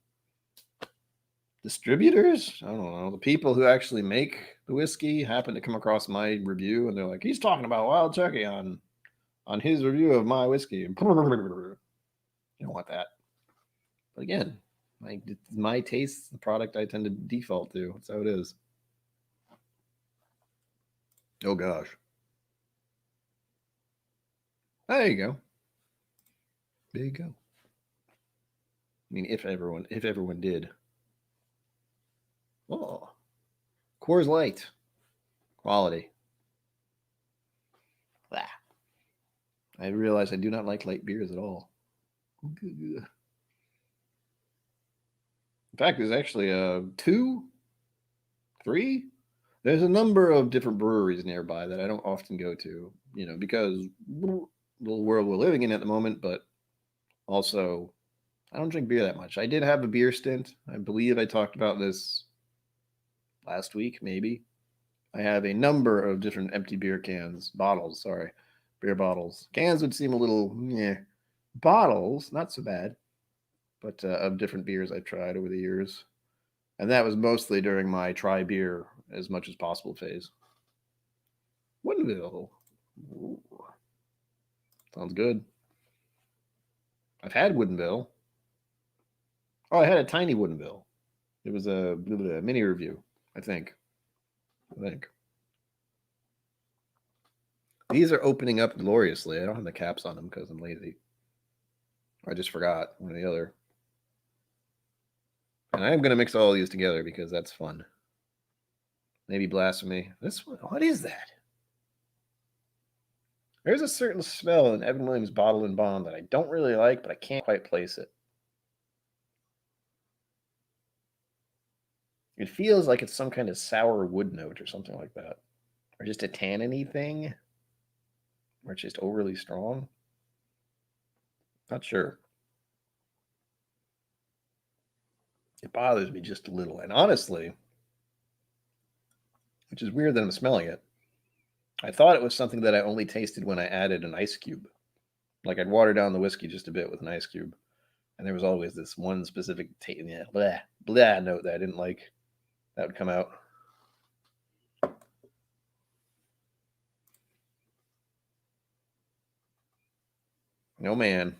Distributors? I don't know. The people who actually make the whiskey happen to come across my review and they're like, he's talking about Wild Turkey on his review of my whiskey. You don't want that. But again, my taste, the product I tend to default to. That's how it is. Oh gosh. There you go. There you go. I mean, if everyone did. Oh, Coors Light, quality. Blah. I realize I do not like light beers at all. In fact, there's actually 2, 3. There's a number of different breweries nearby that I don't often go to, because the world we're living in at the moment, but also I don't drink beer that much. I did have a beer stint. I believe I talked about this last week, maybe. I have a number of different empty beer bottles. Beer bottles. Cans would seem a little, bottles, not so bad, but of different beers I've tried over the years. And that was mostly during my try beer as much as possible phase. Woodinville. Ooh. Sounds good. I've had Woodinville. Oh, I had a tiny Woodinville. It was a mini review, I think. These are opening up gloriously. I don't have the caps on them because I'm lazy. I just forgot one or the other. And I am going to mix all these together because that's fun. Maybe blasphemy. This one, what is that? There's a certain smell in Evan Williams' Bottle and Bond that I don't really like, but I can't quite place it. It feels like it's some kind of sour wood note or something like that. Or just a tanniny thing. Or it's just overly strong. Not sure. It bothers me just a little. And honestly, which is weird that I'm smelling it, I thought it was something that I only tasted when I added an ice cube. Like I'd water down the whiskey just a bit with an ice cube. And there was always this one specific blah note that I didn't like. That would come out. No, man.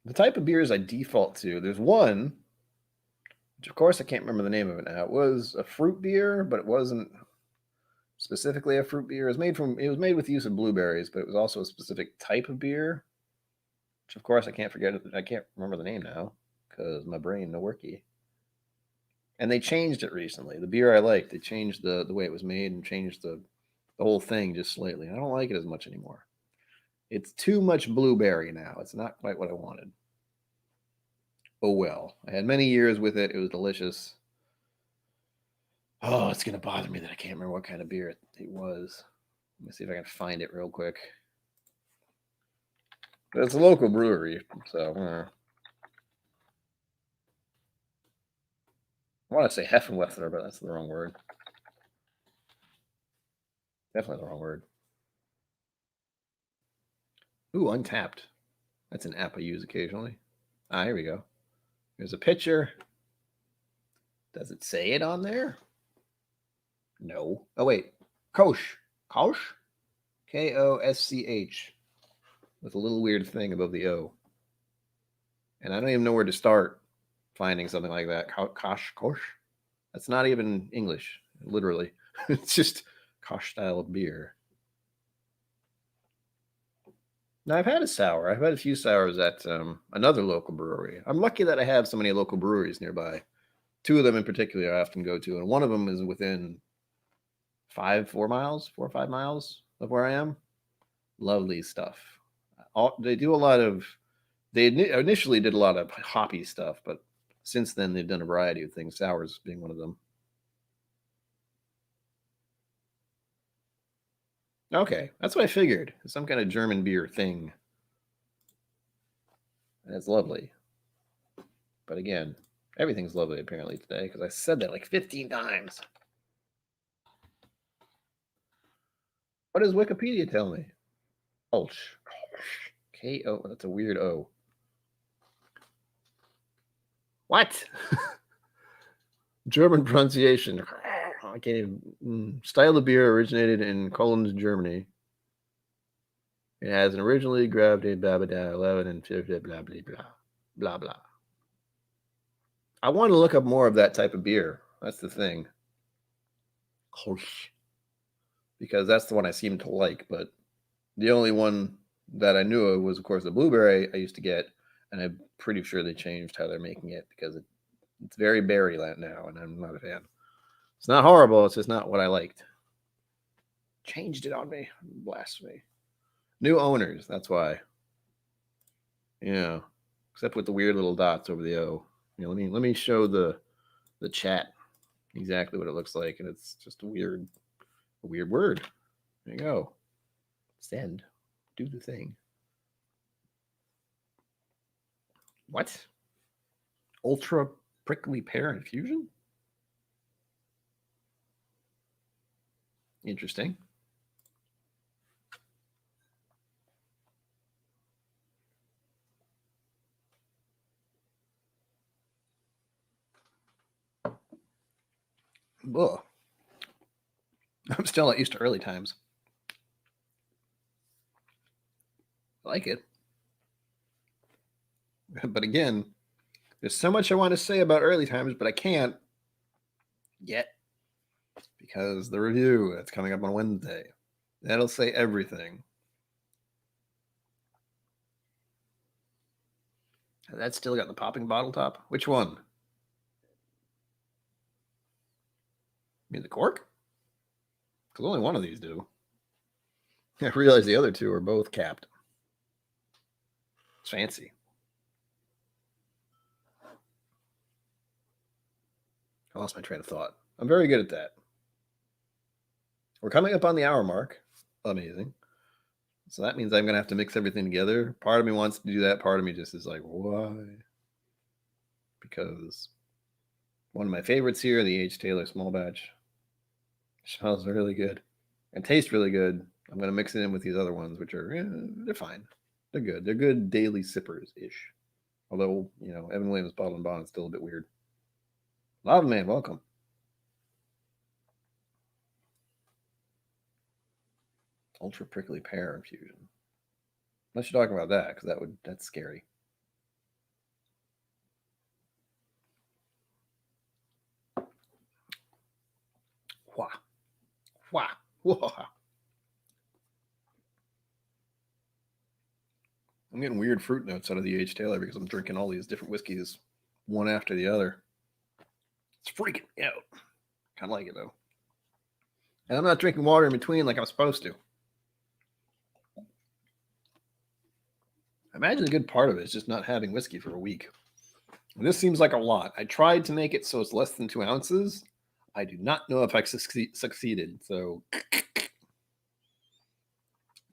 The type of beers I default to, there's one, which of course I can't remember the name of it now. It was a fruit beer, but it wasn't specifically a fruit beer. It was made with use of blueberries, but it was also a specific type of beer, which of course I can't remember the name now because my brain no worky. And they changed it recently. The beer I liked, they changed the way it was made and changed the whole thing just slightly. I don't like it as much anymore. It's too much blueberry now. It's not quite what I wanted. Oh well. I had many years with it. It was delicious. Oh, it's going to bother me that I can't remember what kind of beer it was. Let me see if I can find it real quick. But it's a local brewery, so. I want to say Heffenwerfer, but that's the wrong word. Definitely the wrong word. Ooh, Untapped. That's an app I use occasionally. Ah, here we go. There's a picture. Does it say it on there? No. Oh, wait. Kosch. Kosch? Kosch. With a little weird thing above the O. And I don't even know where to start finding something like that. Kosch? That's not even English, literally. It's just Kosch style of beer. Now, I've had a sour. I've had a few sours at another local brewery. I'm lucky that I have so many local breweries nearby. Two of them in particular I often go to, and one of them is within 4 or 5 miles of where I am. Lovely stuff. They do a lot of. They initially did a lot of hoppy stuff, but since then they've done a variety of things. Sours being one of them. Okay, that's what I figured. Some kind of German beer thing. That's lovely. But again, everything's lovely apparently today because I said that like 15 times. What does Wikipedia tell me? Kolsch. K-O. That's a weird O. What? German pronunciation. I can't even. Style of beer originated in Cologne, Germany. It has an originally grabbed a blah blah 11 and 50 blah blah blah blah blah. I want to look up more of that type of beer. That's the thing. Because that's the one I seem to like, but the only one that I knew of was, of course, the blueberry I used to get, and I'm pretty sure they changed how they're making it because it's very berry now, and I'm not a fan. It's not horrible. It's just not what I liked. Changed it on me. Blasphemy. New owners. That's why. Yeah. Except with the weird little dots over the O. Let me show the chat exactly what it looks like, and it's just a weird word. There you go. Send. Do the thing. What? Ultra prickly pear infusion? Interesting. Ugh. I'm still not used to early times. I like it. But again, there's so much I want to say about early times, but I can't yet because the review that's coming up on Wednesday, that'll say everything. That's still got the popping bottle top? Which one? You mean the cork? Because only one of these do. I realize the other two are both capped. It's fancy. I lost my train of thought. I'm very good at that. We're coming up on the hour mark. Amazing. So that means I'm going to have to mix everything together. Part of me wants to do that. Part of me just is like, why? Because one of my favorites here, the H. Taylor small batch, smells really good and tastes really good. I'm going to mix it in with these other ones, which are, they're fine. They're good. They're good daily sippers-ish. Although, Evan Williams Bottle and Bond is still a bit weird. Lava Man, welcome. Ultra prickly pear infusion. Unless you're talking about that, because that's scary. Wah. Wah. Wah. I'm getting weird fruit notes out of the H. Taylor because I'm drinking all these different whiskeys one after the other. It's freaking me out. Kind of like it though. And I'm not drinking water in between like I'm supposed to. I imagine a good part of it is just not having whiskey for a week. And this seems like a lot. I tried to make it so it's less than 2 ounces. I do not know if I succeeded. So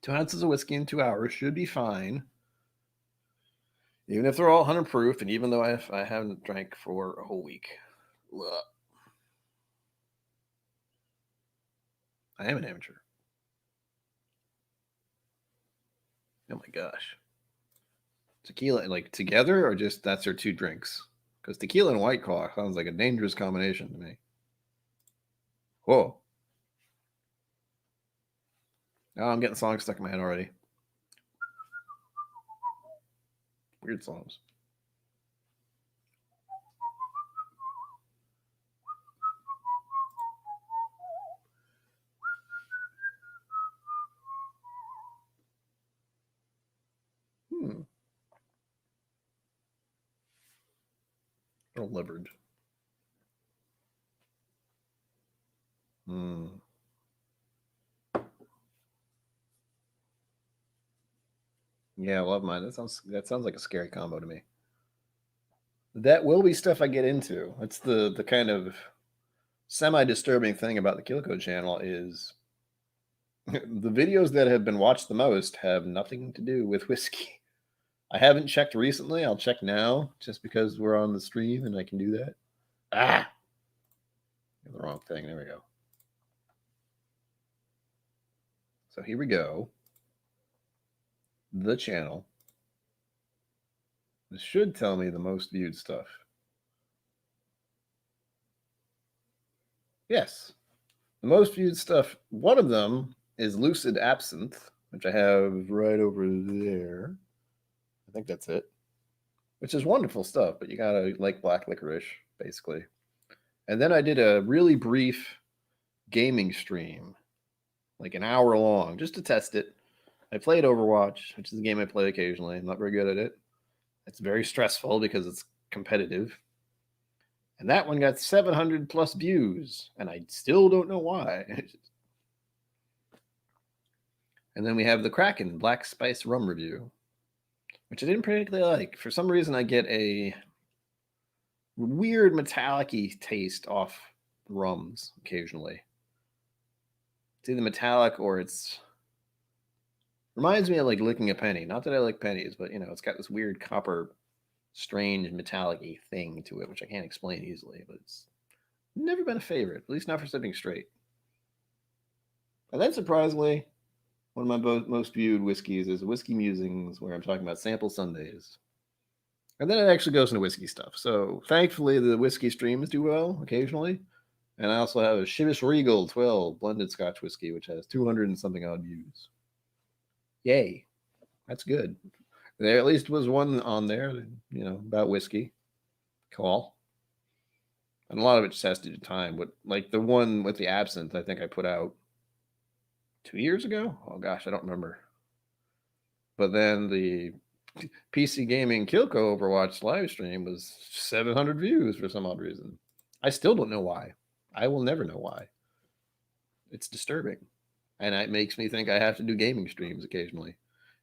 2 ounces of whiskey in 2 hours should be fine. Even if they're all 100 proof, and even though I haven't drank for a whole week. I am an amateur. Oh my gosh. Tequila, like together, or just that's their two drinks? Because tequila and White Claw sounds like a dangerous combination to me. Whoa. Oh, I'm getting songs stuck in my head already. Weird songs. Delivered. Yeah, I love mine. That sounds like a scary combo to me. That will be stuff I get into. That's the kind of semi-disturbing thing about the KIllco channel is the videos that have been watched the most have nothing to do with whiskey. I haven't checked recently. I'll check now just because we're on the stream and I can do that. Ah! The wrong thing. There we go. So here we go. The channel. This should tell me the most viewed stuff. Yes. The most viewed stuff, one of them is Lucid Absinthe, which I have right over there. I think that's it. Which is wonderful stuff, but you gotta like black licorice, basically. And then I did a really brief gaming stream, like an hour long, just to test it. I played Overwatch, which is a game I play occasionally. I'm not very good at it. It's very stressful because it's competitive. And that one got 700 plus views, and I still don't know why. And then we have the Kraken Black Spice Rum Review, which I didn't particularly like. For some reason, I get a weird metallic-y taste off rums occasionally. It's either metallic or it's reminds me of like licking a penny. Not that I like pennies, but it's got this weird copper, strange metallic-y thing to it, which I can't explain easily, but it's never been a favorite, at least not for sipping straight. And then surprisingly, one of my most viewed whiskeys is Whiskey Musings, where I'm talking about sample Sundays. And then it actually goes into whiskey stuff. So thankfully, the whiskey streams do well occasionally. And I also have a Chivas Regal 12 blended Scotch whiskey, which has 200 and something odd views. Yay. That's good. There at least was one on there, about whiskey. Cool. And a lot of it just has to do time. But like the one with the absinthe, I think I put out 2 years ago. Oh gosh, I don't remember. But then the PC Gaming KIllco Overwatch live stream was 700 views for some odd reason. I still don't know why. I will never know why. It's disturbing. And it makes me think I have to do gaming streams occasionally,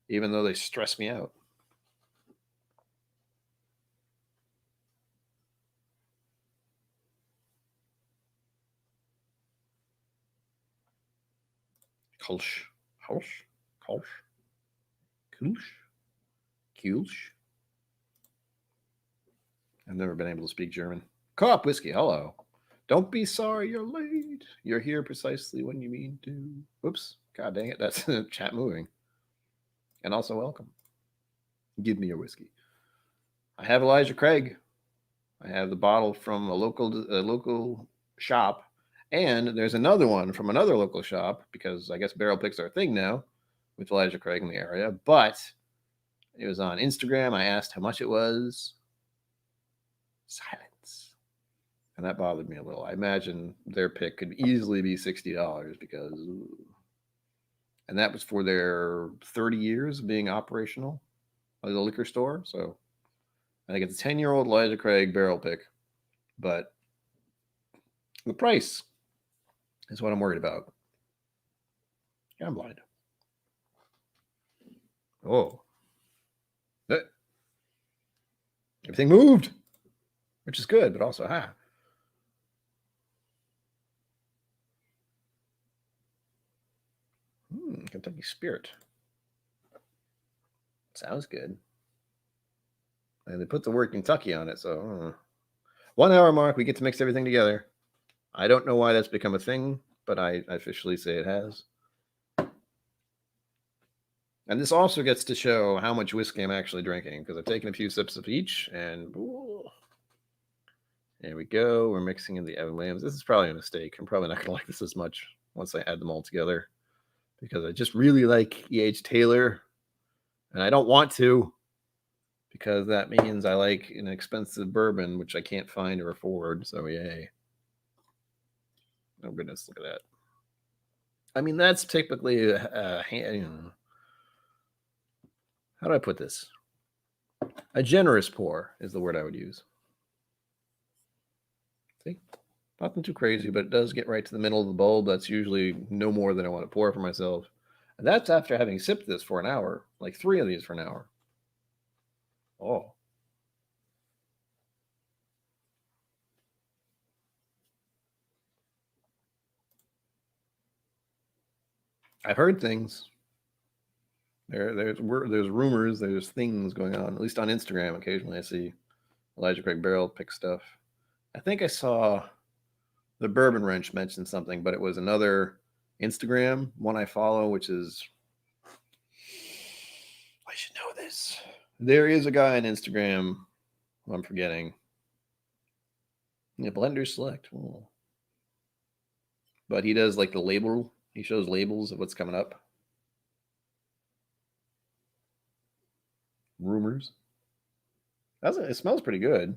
even though they stress me out. Kulsch. Kulsch. Kulsch. Kulsch. Kulsch. I've never been able to speak German. Co-op whiskey. Hello. Don't be sorry you're late. You're here precisely when you mean to. Oops. God dang it. That's chat moving. And also welcome. Give me your whiskey. I have Elijah Craig. I have the bottle from a local shop. And there's another one from another local shop because I guess barrel picks are a thing now with Elijah Craig in the area. But it was on Instagram. I asked how much it was. Silence. And that bothered me a little. I imagine their pick could easily be $60 because, and that was for their 30 years of being operational as a liquor store. So I think it's a 10-year-old Elijah Craig barrel pick, but the price is what I'm worried about. Yeah, I'm blind. Oh. Everything moved, which is good, but also, Kentucky Spirit. Sounds good. And they put the word Kentucky on it, so 1 hour mark, we get to mix everything together. I don't know why that's become a thing, but I officially say it has. And this also gets to show how much whiskey I'm actually drinking, because I've taken a few sips of each, and ooh, there we go. We're mixing in the Evan Williams. This is probably a mistake. I'm probably not going to like this as much once I add them all together, because I just really like E.H. Taylor, and I don't want to, because that means I like an expensive bourbon, which I can't find or afford, so yay. Oh, goodness, look at that. I mean, that's typically how do I put this? A generous pour is the word I would use. See? Nothing too crazy, but it does get right to the middle of the bulb. That's usually no more than I want to pour for myself. And that's after having sipped this for an hour, like 3 of these for an hour. Oh. I've heard things. There's rumors, there's things going on. At least on Instagram, occasionally I see Elijah Craig Barrel pick stuff. I think I saw the Bourbon Wrench mention something, but it was another Instagram one I follow, which is, I should know this. There is a guy on Instagram who I'm forgetting. Yeah, Blender Select. Oh. But he does like the label. He shows labels of what's coming up. Rumors. It smells pretty good.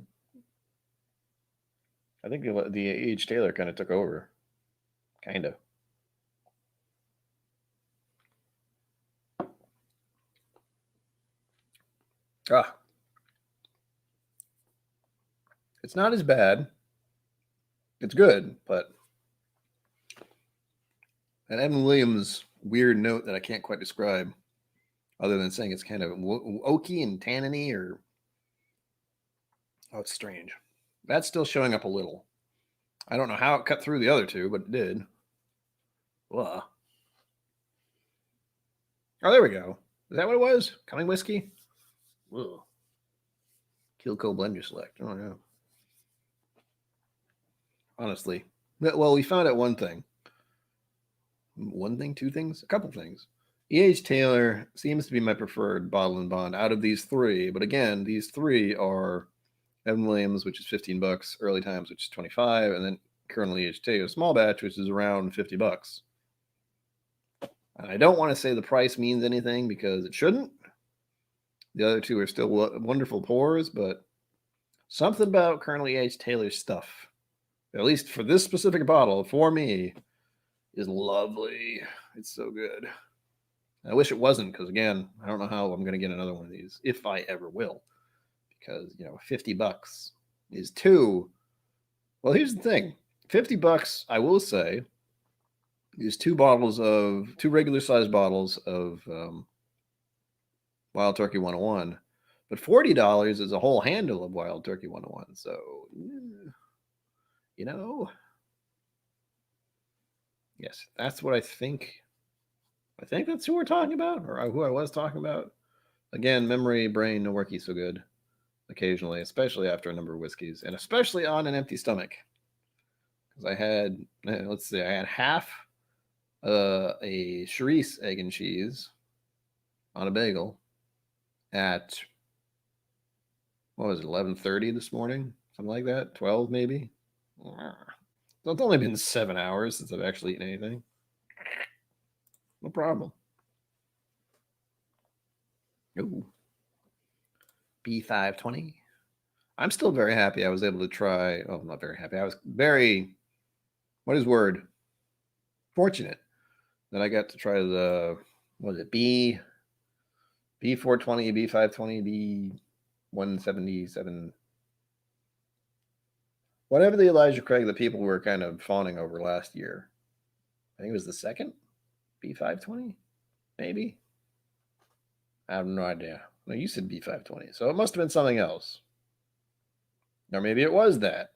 I think the H. Taylor kind of took over. Kind of. Ah. It's not as bad. It's good, but an Evan Williams weird note that I can't quite describe, other than saying it's kind of oaky and tanniny, or it's strange. That's still showing up a little. I don't know how it cut through the other two, but it did. Ugh. Oh, there we go. Is that what it was? Coming whiskey? Ugh. KIllco Blender Select. Oh, yeah. Honestly. Well, we found out one thing. One thing, two things, a couple things. E.H. Taylor seems to be my preferred bottle and bond out of these 3. But again, these 3 are Evan Williams, which is $15, Early Times, which is $25, and then currently E.H. Taylor Small Batch, which is around $50. And I don't want to say the price means anything, because it shouldn't. The other 2 are still wonderful pours, but something about Colonel E.H. Taylor's stuff, at least for this specific bottle, for me, is lovely. It's so good. I wish it wasn't, because again, I don't know how I'm going to get another one of these, if I ever will, because $50 is 2. Well, here's the thing: $50, I will say, is 2 regular sized bottles of Wild Turkey 101, but $40 is a whole handle of Wild Turkey 101. So, yes, that's what I think. I think that's who we're talking about, or who I was talking about. Again, memory, brain, no worky so good. Occasionally, especially after a number of whiskeys, and especially on an empty stomach. Because I had, I had half a Charisse egg and cheese on a bagel at, what was it, 11:30 this morning? Something like that? 12 maybe? So it's only been 7 hours since I've actually eaten anything. No problem. Ooh. B520. I'm still very happy I was able to try. Oh, I'm not very happy. I was very, what is word? Fortunate that I got to try the, what was it, B420, B520, B177. Whatever the Elijah Craig that people were kind of fawning over last year. I think it was the second B520, maybe. I have no idea. No, you said B520, so it must have been something else. Or maybe it was that.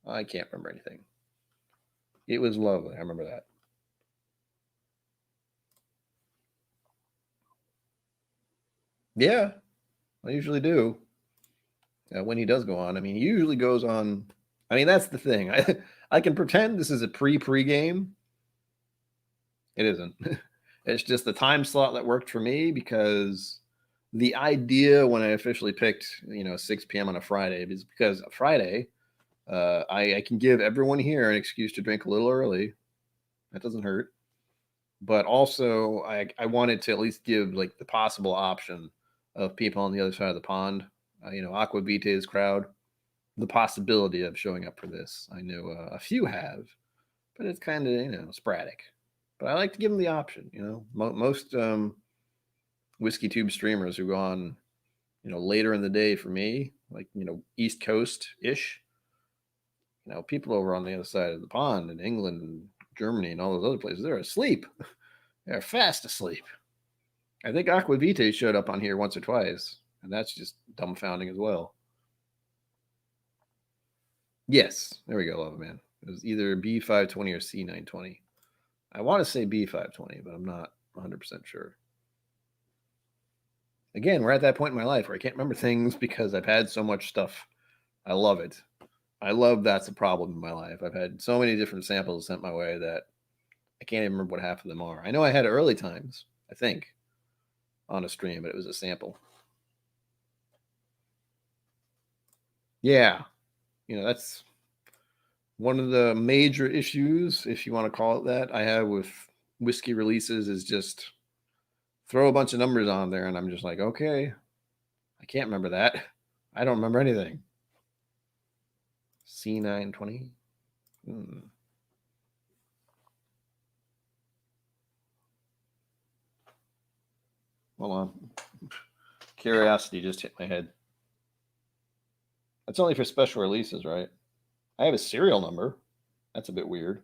I can't remember anything. It was lovely. I remember that. Yeah, I usually do. when he does go on. I mean, he usually goes on. I mean, that's the thing. I can pretend this is a pre-game. It isn't. It's just the time slot that worked for me, because the idea when I officially picked 6 p.m. on a Friday is because Friday I can give everyone here an excuse to drink a little early. That doesn't hurt. But also I wanted to at least give like the possible option of people on the other side of the pond, Aqua Vitae's crowd, the possibility of showing up for this. I know a few have, but it's kind of sporadic. But I like to give them the option. Most Whiskey Tube streamers who go on, later in the day for me, like East Coast ish. People over on the other side of the pond in England and Germany and all those other places, they're asleep. They're fast asleep. I think Aqua Vitae showed up on here once or twice, and that's just dumbfounding as well. Yes, there we go, Love Man. It was either B520 or C920. I want to say B520, but I'm not 100% sure. Again, we're at that point in my life where I can't remember things because I've had so much stuff. I love it. I love that's a problem in my life. I've had so many different samples sent my way that I can't even remember what half of them are. I know I had early times, I think, on a stream, but it was a sample. Yeah. That's one of the major issues, if you want to call it that, I have with whiskey releases is just throw a bunch of numbers on there and I'm just like, okay, I can't remember that. I don't remember anything. C920. Hold on. Curiosity just hit my head. That's only for special releases, right? I have a serial number. That's a bit weird.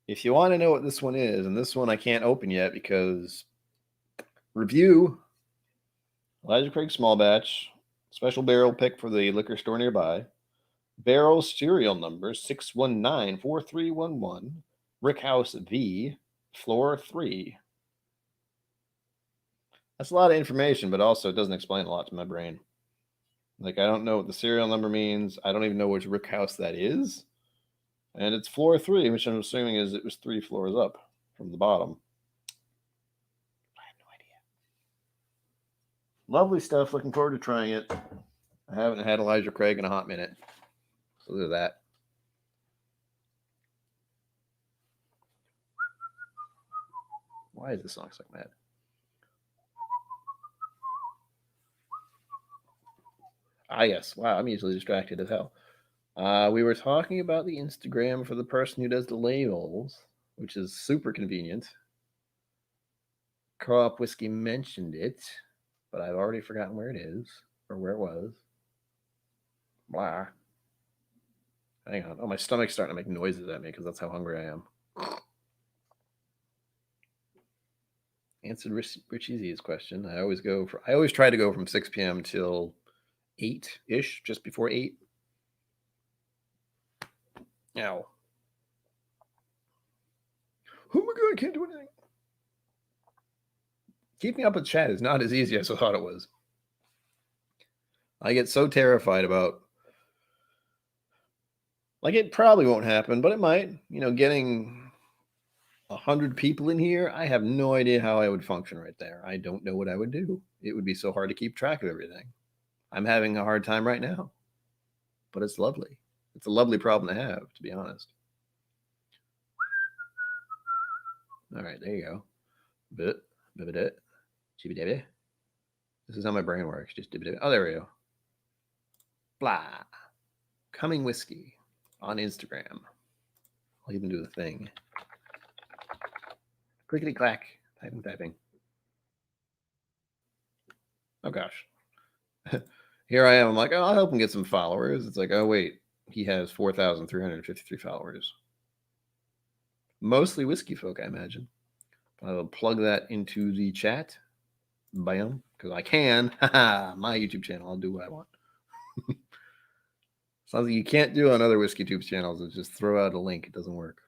If you want to know what this one is, and this one I can't open yet because review, Elijah Craig small batch, special barrel pick for the liquor store nearby. Barrel serial number 6194311, Rickhouse V, floor 3. That's a lot of information, but also it doesn't explain a lot to my brain. Like, I don't know what the serial number means. I don't even know which Rickhouse that is. And it's floor 3, which I'm assuming is it was 3 floors up from the bottom. I have no idea. Lovely stuff. Looking forward to trying it. I haven't had Elijah Craig in a hot minute. So there's that. Why is this song so mad? Ah, yes. Wow, I'm easily distracted as hell. We were talking about the Instagram for the person who does the labels, which is super convenient. Co-op Whiskey mentioned it, but I've already forgotten where it is or where it was. Blah. Hang on. Oh, my stomach's starting to make noises at me because that's how hungry I am. Answered Rich Easy's question. I always try to go from 6 p.m. till 8-ish, just before 8. Ow. Oh my god, I can't do anything. Keeping up with chat is not as easy as I thought it was. I get so terrified about, like, it probably won't happen, but it might. Getting 100 people in here, I have no idea how I would function right there. I don't know what I would do. It would be so hard to keep track of everything. I'm having a hard time right now, but it's lovely. It's a lovely problem to have, to be honest. All right, there you go. This is how my brain works. Just oh, there we go. Blah. Coming Whiskey on Instagram. I'll even do the thing. Clickety clack. Typing. Oh gosh. Here I am. I'm like, oh, I'll help him get some followers. It's like, oh wait, he has 4,353 followers. Mostly whiskey folk, I imagine. I'll plug that into the chat. Bam. Because I can. My YouTube channel. I'll do what I want. Something you can't do on other Whiskey Tubes channels is just throw out a link. It doesn't work.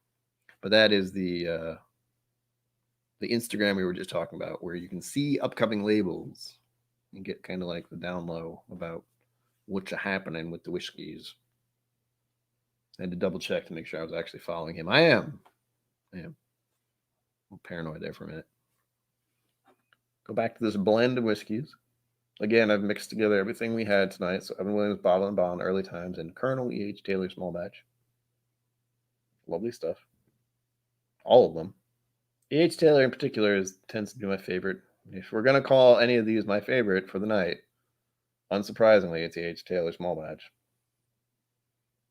But that is the Instagram we were just talking about, where you can see upcoming labels and get kind of like the down low about what's happening with the whiskeys. I had to double check to make sure I was actually following him. I am. I'm paranoid there for a minute. Go back to this blend of whiskeys. Again, I've mixed together everything we had tonight. So Evan Williams, Bottle and Bond, Early Times, and Colonel E.H. Taylor Small Batch. Lovely stuff. All of them. E.H. Taylor in particular tends to be my favorite. If we're going to call any of these my favorite for the night, unsurprisingly, it's E.H. Taylor Small Batch.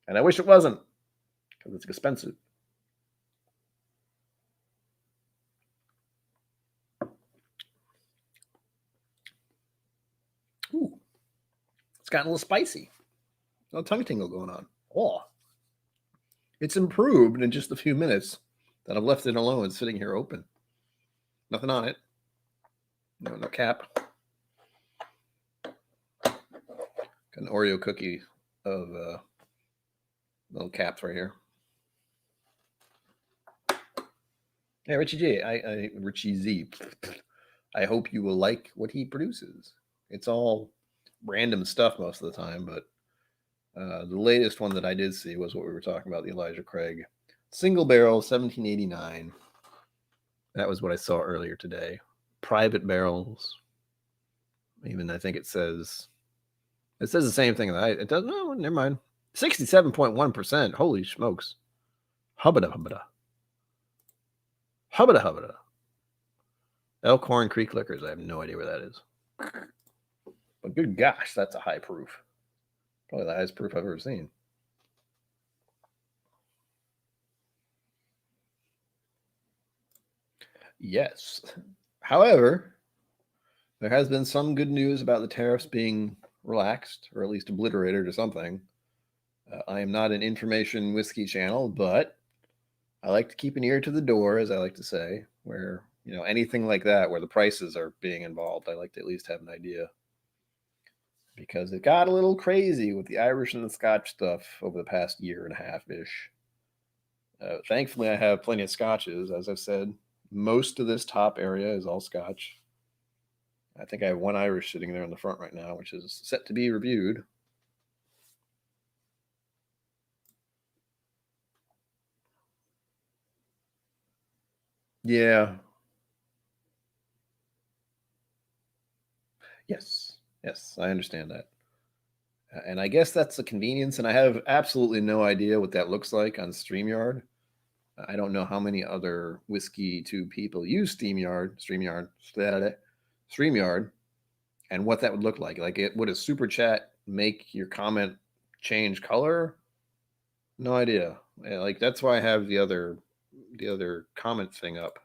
And I wish it wasn't, because it's expensive. Ooh. It's gotten a little spicy. A little tongue tingle going on. Oh. It's improved in just a few minutes that I've left it alone sitting here open. Nothing on it. No cap. Got an Oreo cookie of little caps right here. Hey, Richie G. Richie Z. I hope you will like what he produces. It's all random stuff most of the time, but the latest one that I did see was what we were talking about, the Elijah Craig single barrel 1789. That was what I saw earlier today. Private barrels. Even I think it says the same thing that it does. No, never mind. 67.1%. Holy smokes. Hubbada hubbada. Hubbada hubbada. Elkhorn Creek Liquors. I have no idea where that is. But good gosh, that's a high proof. Probably the highest proof I've ever seen. Yes. However, there has been some good news about the tariffs being relaxed, or at least obliterated or something. I am not an information whiskey channel, but I like to keep an ear to the door, as I like to say, where, anything like that, where the prices are being involved, I like to at least have an idea. Because it got a little crazy with the Irish and the Scotch stuff over the past year and a half-ish. Thankfully, I have plenty of Scotches. As I've said, most of this top area is all Scotch. I think I have one Irish sitting there in the front right now, which is set to be reviewed. Yeah. Yes, I understand that. And I guess that's the convenience, and I have absolutely no idea what that looks like on StreamYard. I don't know how many other Whiskey Tube people use StreamYard, and what that would look like. Like, would a super chat make your comment change color? No idea. Like, that's why I have the other comment thing up,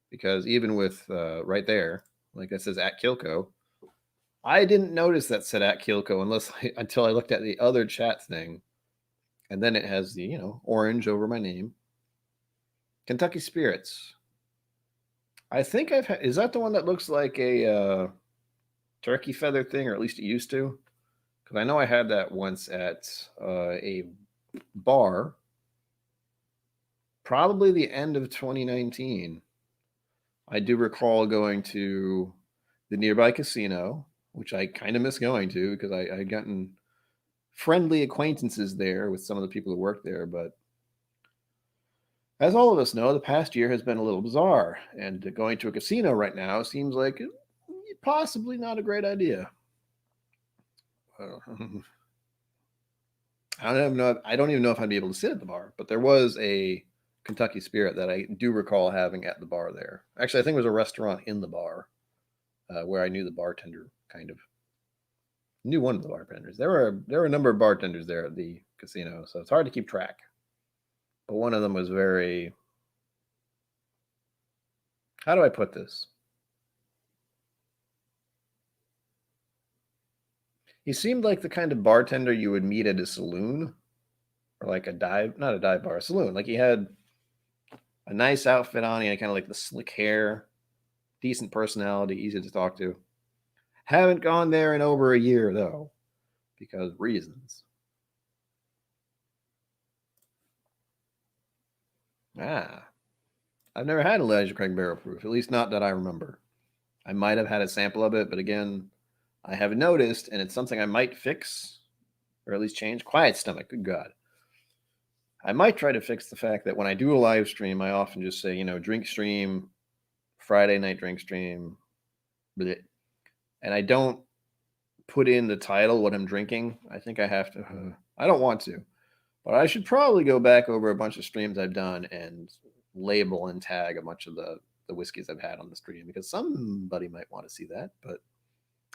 because even with right there, like that says @KIllco, I didn't notice that said @KIllco until I looked at the other chat thing, and then it has the orange over my name. Kentucky Spirits. I think I've had. Is that the one that looks like a turkey feather thing, or at least it used to? Because I know I had that once at a bar, probably the end of 2019. I do recall going to the nearby casino, which I kind of miss going to because I had gotten friendly acquaintances there with some of the people who worked there. But as all of us know, the past year has been a little bizarre, and going to a casino right now seems like possibly not a great idea. I don't even know if I'd be able to sit at the bar, but there was a Kentucky Spirit that I do recall having at the bar there. Actually, I think it was a restaurant in the bar where I knew the bartender, kind of knew one of the bartenders. There were a number of bartenders there at the casino, so it's hard to keep track. But one of them was very, how do I put this? He seemed like the kind of bartender you would meet at a saloon, or like not a dive bar, a saloon. Like, he had a nice outfit on. He had kind of like the slick hair, decent personality, easy to talk to. Haven't gone there in over a year, though, because reasons. I've never had Elijah Craig Barrel Proof, at least not that I remember. I might have had a sample of it, but again, I have noticed, and it's something I might fix, or at least change. Quiet stomach, good God. I might try to fix the fact that when I do a live stream, I often just say, drink stream, Friday night drink stream, bleh. And I don't put in the title what I'm drinking. I think I have to. I don't want to, but I should probably go back over a bunch of streams I've done and label and tag a bunch of the whiskeys I've had on the stream, because somebody might want to see that. But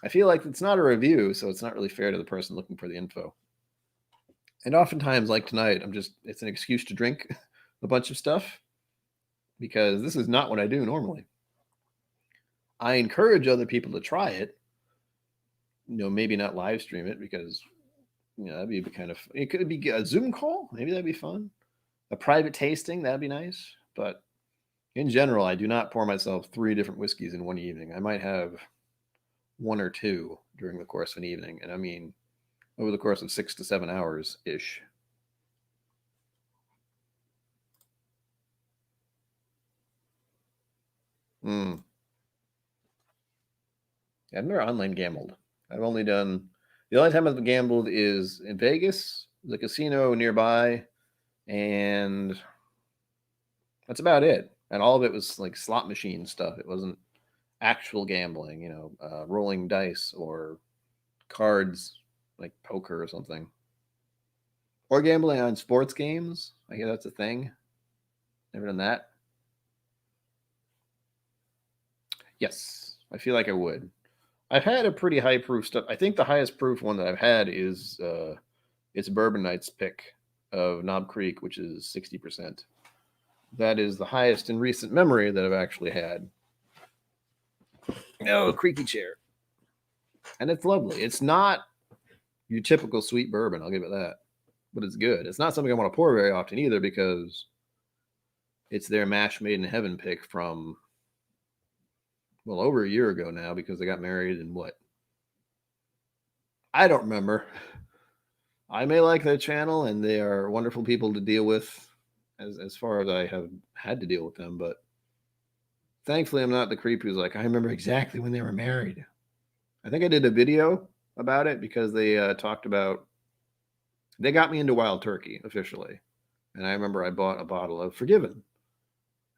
I feel like it's not a review, so it's not really fair to the person looking for the info. And oftentimes, like tonight, it's an excuse to drink a bunch of stuff, because this is not what I do normally. I encourage other people to try it, maybe not live stream it, because, that'd be kind of, it could be a Zoom call. Maybe that'd be fun. A private tasting, that'd be nice. But in general, I do not pour myself 3 different whiskeys in one evening. I might have 1 or 2 during the course of an evening. And I mean, over the course of 6 to 7 hours-ish. I've never online gambled. I've only done, the only time I've gambled is in Vegas, the casino nearby, and that's about it. And all of it was like slot machine stuff. It wasn't actual gambling, rolling dice or cards like poker or something. Or gambling on sports games. I guess that's a thing. Never done that. Yes, I feel like I would. I've had a pretty high proof stuff. I think the highest proof one that I've had is it's Bourbon Knight's pick of Knob Creek, which is 60%. That is the highest in recent memory that I've actually had. Oh, creaky chair. And it's lovely. It's not your typical sweet bourbon, I'll give it that. But it's good. It's not something I want to pour very often either, because it's their Mash Made in Heaven pick from, well, over a year ago now, because they got married in what? I don't remember. I may like their channel, and they are wonderful people to deal with as far as I have had to deal with them. But thankfully, I'm not the creep who's like, I remember exactly when they were married. I think I did a video about it because they talked about, they got me into wild turkey officially. And I remember I bought a bottle of Forgiven.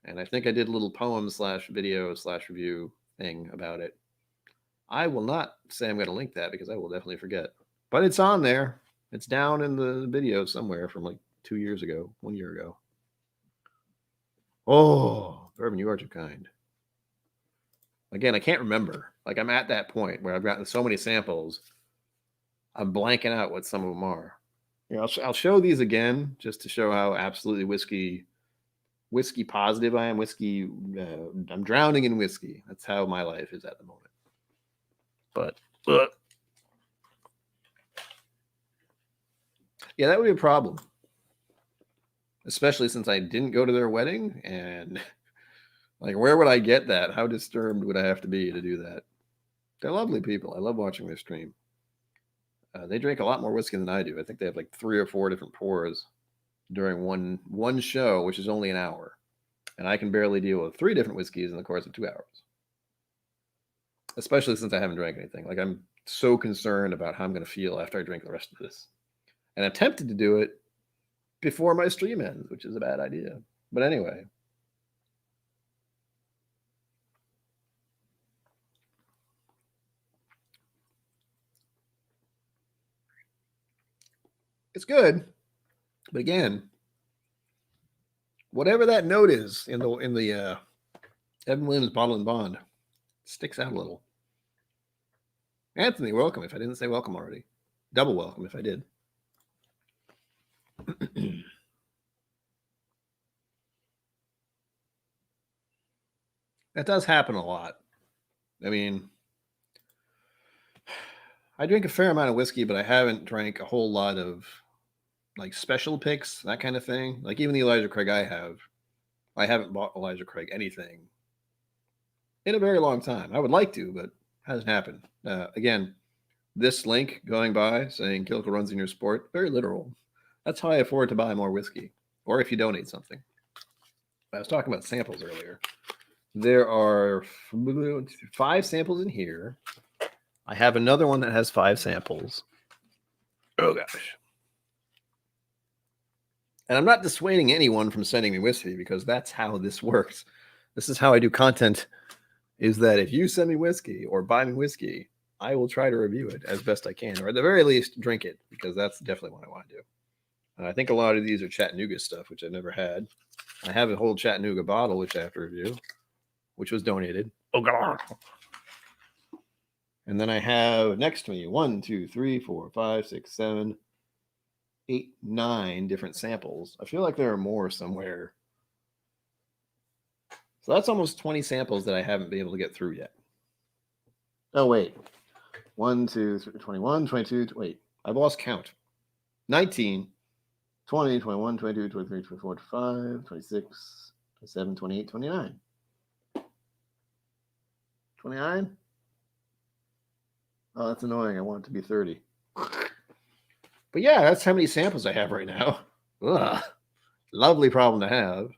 And I think I did a little poem/video/review thing about it. I will not say I'm going to link that, because I will definitely forget. But it's on there. It's down in the video somewhere from like 2 years ago, 1 year ago. Oh, Bourbon, you are too kind. Again, I can't remember. Like, I'm at that point where I've gotten so many samples, I'm blanking out what some of them are. I'll show these again just to show how absolutely whiskey positive I am. Whiskey, I'm drowning in whiskey. That's how my life is at the moment. But yeah, that would be a problem, especially since I didn't go to their wedding. And like, where would I get that? How disturbed would I have to be to do that? They're lovely people. I love watching their stream. They drink a lot more whiskey than I do. I think they have like 3 or 4 different pours during one show, which is only an hour. And I can barely deal with 3 different whiskeys in the course of 2 hours. Especially since I haven't drank anything. Like, I'm so concerned about how I'm going to feel after I drink the rest of this. And I'm tempted to do it before my stream ends, which is a bad idea. But anyway. It's good. But again, whatever that note is in the Evan Williams Bottle and Bond, sticks out a little. Anthony, welcome if I didn't say welcome already. Double welcome if I did. That does happen a lot. I mean, I drink a fair amount of whiskey, but I haven't drank a whole lot of like special picks, that kind of thing. Like even the Elijah Craig I haven't bought Elijah Craig anything in a very long time. I would like to, but hasn't happened. Again, this link going by saying KIllco runs in your sport, very literal. That's how I afford to buy more whiskey, or if you donate something. I was talking about samples earlier. There are 5 samples in here. I have another one that has 5 samples. Oh, gosh. And I'm not dissuading anyone from sending me whiskey because that's how this works. This is how I do content, is that if you send me whiskey or buy me whiskey, I will try to review it as best I can, or at the very least, drink it, because that's definitely what I want to do. And I think a lot of these are Chattanooga stuff, which I've never had. I have a whole Chattanooga bottle, which I have to review, which was donated. Oh, God. And then I have next to me 1, 2, 3, 4, 5, 6, 7, 8, 9 different samples. I feel like there are more somewhere. So that's almost 20 samples that I haven't been able to get through yet. Oh, wait. 1, 2, 3, 21, 22. Wait, I've lost count. 19, 20, 21, 22, 23, 24, 25, 26, 27, 28, 29. 29? Oh, that's annoying. I want it to be 30. But yeah, that's how many samples I have right now. Ugh. Lovely problem to have.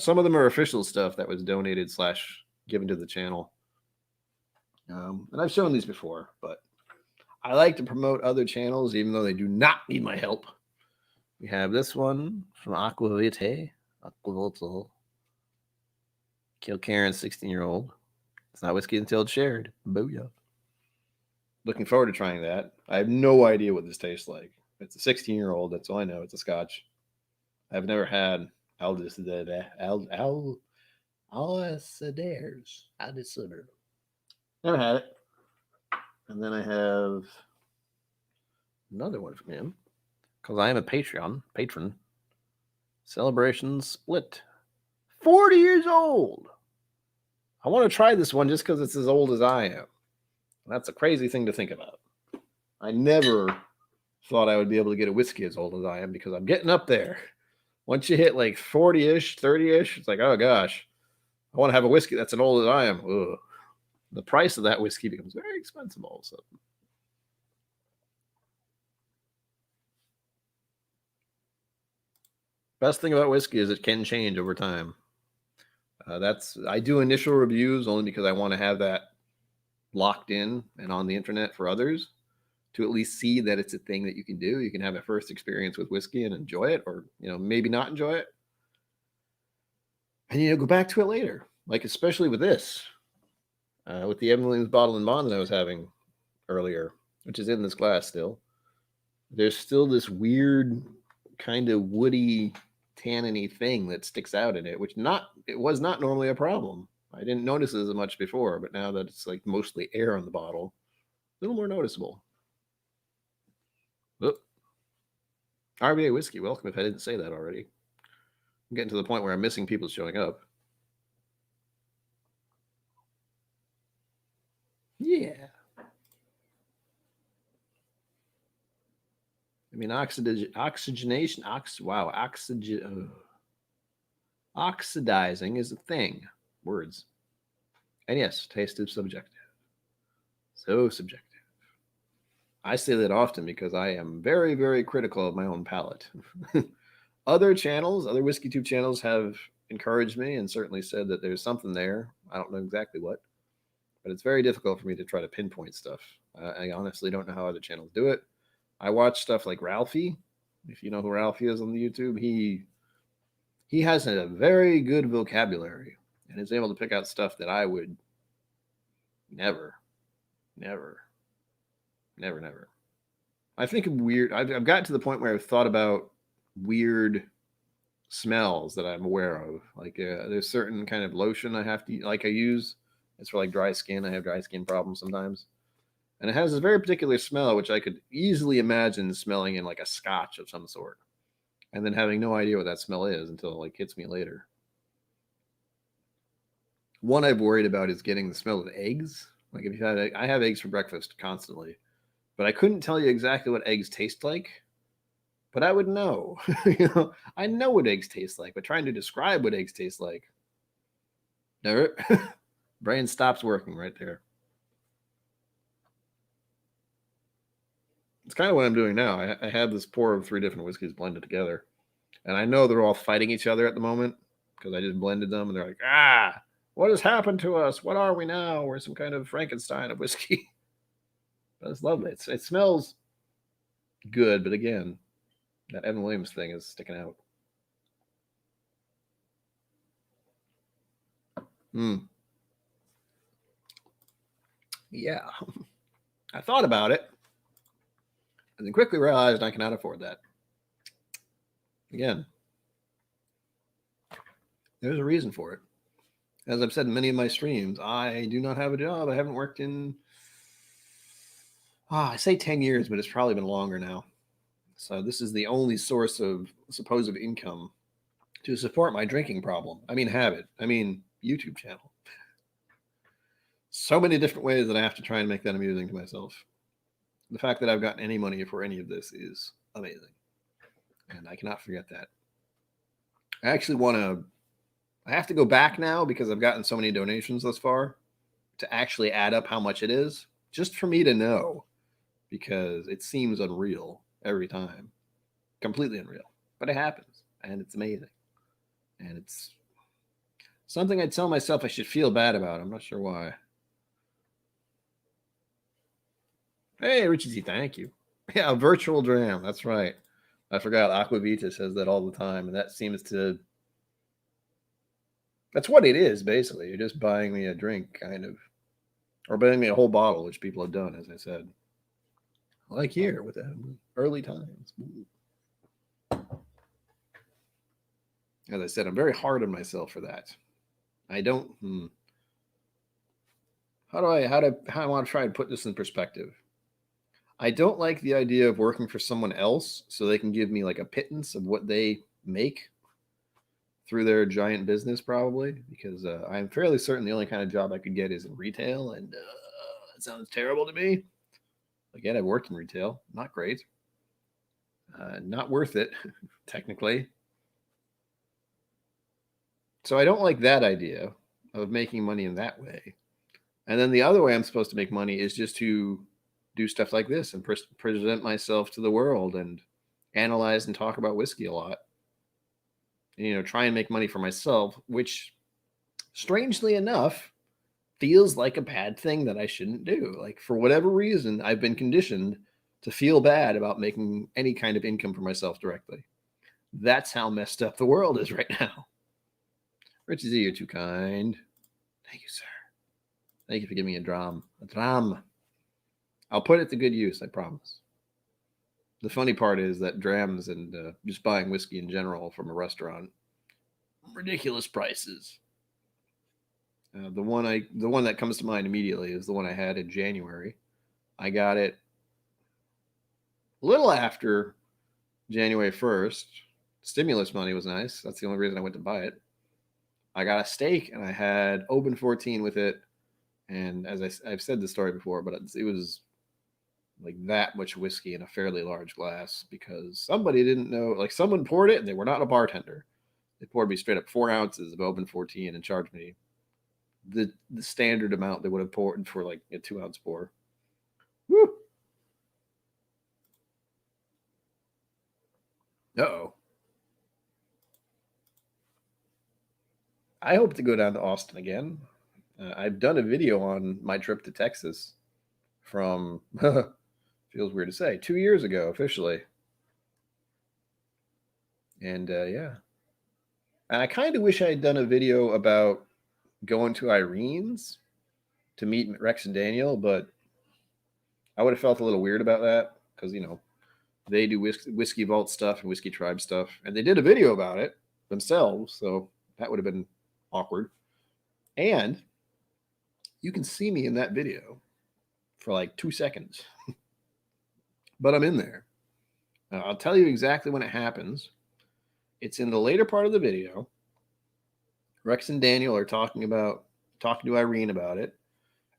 Some of them are official stuff that was donated / given to the channel. And I've shown these before, but I like to promote other channels, even though they do not need my help. We have this one from Aquavite. Kill Karen, 16-year-old. It's not whiskey until it's shared. Booyah. Looking forward to trying that. I have no idea what this tastes like. It's a 16-year-old. That's all I know. It's a Scotch. I've never had Aldous Adair's. Never had it. And then I have another one from him, because I am a patron. Celebration Split. 40 years old. I want to try this one just because it's as old as I am. That's a crazy thing to think about. I never thought I would be able to get a whiskey as old as I am, because I'm getting up there. Once you hit like 40-ish, 30-ish, it's like, oh gosh, I want to have a whiskey that's as old as I am. Ugh. The price of that whiskey becomes very expensive all of a sudden. Best thing about whiskey is it can change over time. I do initial reviews only because I want to have that locked in and on the internet for others to at least see that it's a thing that you can do. You can have a first experience with whiskey and enjoy it, or maybe not enjoy it, and go back to it later. Like especially with this, with the Evan Williams bottle and bond that I was having earlier, which is in this glass still. There's still this weird kind of woody, tanniny thing that sticks out in it, which it was not normally a problem. I didn't notice it as much before, but now that it's like mostly air on the bottle, a little more noticeable. Oop. RBA Whiskey, welcome if I didn't say that already. I'm getting to the point where I'm missing people showing up. Yeah. I mean, oxidizing is a thing. Words. And yes, taste is subjective. So subjective. I say that often because I am very, very critical of my own palate. Other WhiskeyTube channels have encouraged me and certainly said that there's something there. I don't know exactly what, but it's very difficult for me to try to pinpoint stuff. I honestly don't know how other channels do it. I watch stuff like Ralphie. If you know who Ralphie is on the YouTube, he has a very good vocabulary and is able to pick out stuff that I would never. I think of weird. I've gotten to the point where I've thought about weird smells that I'm aware of. Like there's certain kind of lotion I use. It's for like dry skin. I have dry skin problems sometimes. And it has this very particular smell, which I could easily imagine smelling in like a scotch of some sort. And then having no idea what that smell is until it like hits me later. One I've worried about is getting the smell of eggs. Like if you had, I have eggs for breakfast constantly, but I couldn't tell you exactly what eggs taste like. But I would know. I know what eggs taste like, but trying to describe what eggs taste like, never. Brain stops working right there. It's kind of what I'm doing now. I have this pour of 3 different whiskeys blended together, and I know they're all fighting each other at the moment because I just blended them, and they're like, what has happened to us? What are we now? We're some kind of Frankenstein of whiskey. But it's lovely. It smells good, but again, that Evan Williams thing is sticking out. Yeah. I thought about it and then quickly realized I cannot afford that. Again, there's a reason for it. As I've said in many of my streams, I do not have a job. I haven't worked in, I say 10 years, but it's probably been longer now. So this is the only source of supposed income to support my drinking problem. I mean, habit. I mean, YouTube channel. So many different ways that I have to try and make that amusing to myself. The fact that I've gotten any money for any of this is amazing. And I cannot forget that. I actually I have to go back now because I've gotten so many donations thus far to actually add up how much it is, just for me to know, because it seems unreal every time. Completely unreal. But it happens, and it's amazing. And it's something I tell myself I should feel bad about. I'm not sure why. Hey, Richie Z, thank you. Yeah, a virtual dram. That's right. I forgot. Aquavita says that all the time, and that seems to. That's what it is, basically. You're just buying me a drink, kind of, or buying me a whole bottle, which people have done, as I said. Like here with the early times. As I said, I'm very hard on myself for that. I don't. How do I want to try and put this in perspective? I don't like the idea of working for someone else so they can give me like a pittance of what they make through their giant business, probably, because I'm fairly certain the only kind of job I could get is in retail, and that sounds terrible to me. Again, I've worked in retail. Not great. Not worth it, technically. So I don't like that idea of making money in that way. And then the other way I'm supposed to make money is just to do stuff like this and present myself to the world and analyze and talk about whiskey a lot. And, try and make money for myself, which, strangely enough, feels like a bad thing that I shouldn't do. Like, for whatever reason, I've been conditioned to feel bad about making any kind of income for myself directly. That's how messed up the world is right now. Richie Z, you're too kind. Thank you, sir. Thank you for giving me a dram. A dram. I'll put it to good use, I promise. The funny part is that drams and just buying whiskey in general from a restaurant, ridiculous prices. The one that comes to mind immediately is the one I had in January. I got it a little after January 1st. Stimulus money was nice. That's the only reason I went to buy it. I got a steak and I had Open 14 with it. And as I've said this story before, but it was like that much whiskey in a fairly large glass because somebody didn't know, like someone poured it and they were not a bartender. They poured me straight up 4 ounces of Open 14 and charged me the standard amount they would have poured for like a 2-ounce pour. Woo! Uh-oh. I hope to go down to Austin again. I've done a video on my trip to Texas from, feels weird to say, 2 years ago officially. And yeah. And I kind of wish I had done a video about going to Irene's to meet Rex and Daniel, but I would have felt a little weird about that because, they do Whiskey Vault stuff and Whiskey Tribe stuff. And they did a video about it themselves, so that would have been awkward. And you can see me in that video for like 2 seconds. But I'm in there. I'll tell you exactly when it happens. It's in the later part of the video. Rex and Daniel are talking to Irene about it.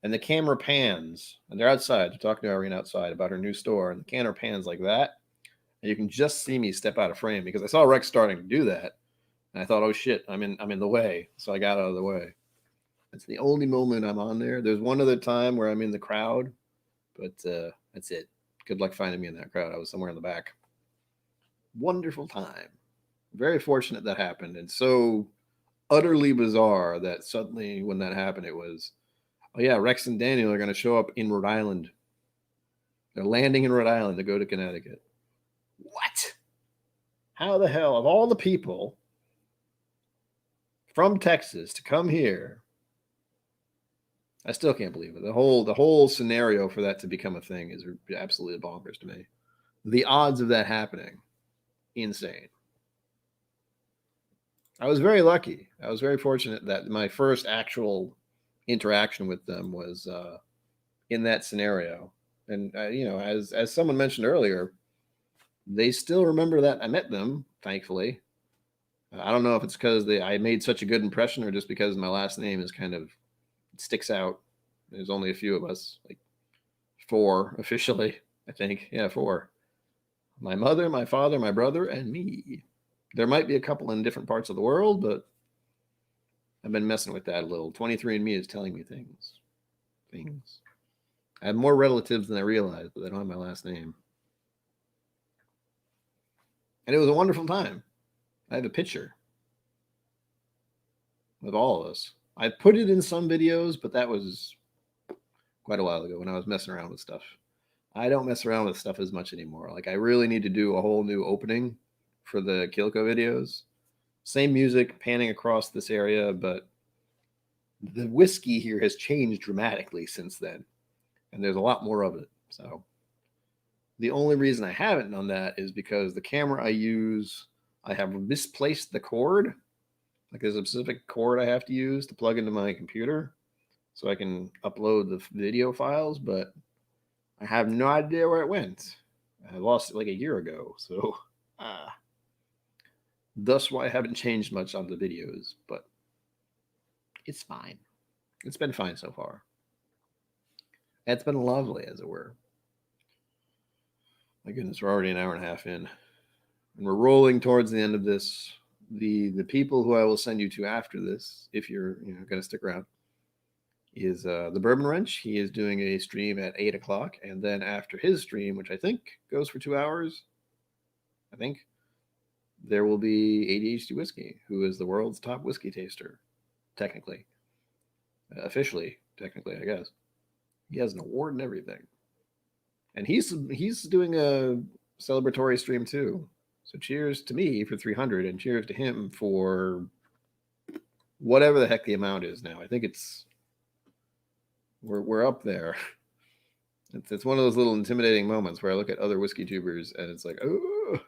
And the camera pans. And they're outside. They're talking to Irene outside about her new store. And the camera pans like that. And you can just see me step out of frame because I saw Rex starting to do that. And I thought, oh shit, I'm in the way. So I got out of the way. It's the only moment I'm on there. There's one other time where I'm in the crowd. But that's it. Good luck finding me in that crowd. I was somewhere in the back. Wonderful time. Very fortunate that happened. And so utterly bizarre that suddenly when that happened, it was, oh yeah, Rex and Daniel are going to show up in Rhode Island. They're landing in Rhode Island to go to Connecticut. What? How the hell, of all the people from Texas to come here? I still can't believe it. The whole scenario for that to become a thing is absolutely bonkers to me. The odds of that happening, insane. I was very lucky. I was very fortunate that my first actual interaction with them was in that scenario. And as someone mentioned earlier, they still remember that I met them. Thankfully, I don't know if it's because I made such a good impression or just because my last name is kind of sticks out. There's only a few of us, like 4 officially, I think. Yeah, 4. My mother, my father, my brother, and me. There might be a couple in different parts of the world, but I've been messing with that a little. 23andMe is telling me things. I have more relatives than I realized, but they don't have my last name. And it was a wonderful time. I have a picture with all of us. I put it in some videos, but that was quite a while ago when I was messing around with stuff. I don't mess around with stuff as much anymore. Like, I really need to do a whole new opening for the KIllco videos. Same music panning across this area, but the whiskey here has changed dramatically since then. And there's a lot more of it. So the only reason I haven't done that is because the camera I use, I have misplaced the cord. Like, there's a specific cord I have to use to plug into my computer so I can upload the video files, but I have no idea where it went. I lost it like a year ago. So thus why I haven't changed much on the videos, but it's fine. It's been fine so far. It's been lovely, as it were. My goodness, we're already an hour and a half in. And we're rolling towards the end of this. The people who I will send you to after this, if you're going to stick around, is the Bourbon Wrench. He is doing a stream at 8 o'clock. And then after his stream, which I think goes for 2 hours, there will be ADHD Whiskey, who is the world's top whiskey taster, technically. Officially, technically, I guess. He has an award and everything. And he's doing a celebratory stream too. So cheers to me for 300 and cheers to him for whatever the heck the amount is now. I think we're up there. It's one of those little intimidating moments where I look at other whiskey tubers and it's like, oh,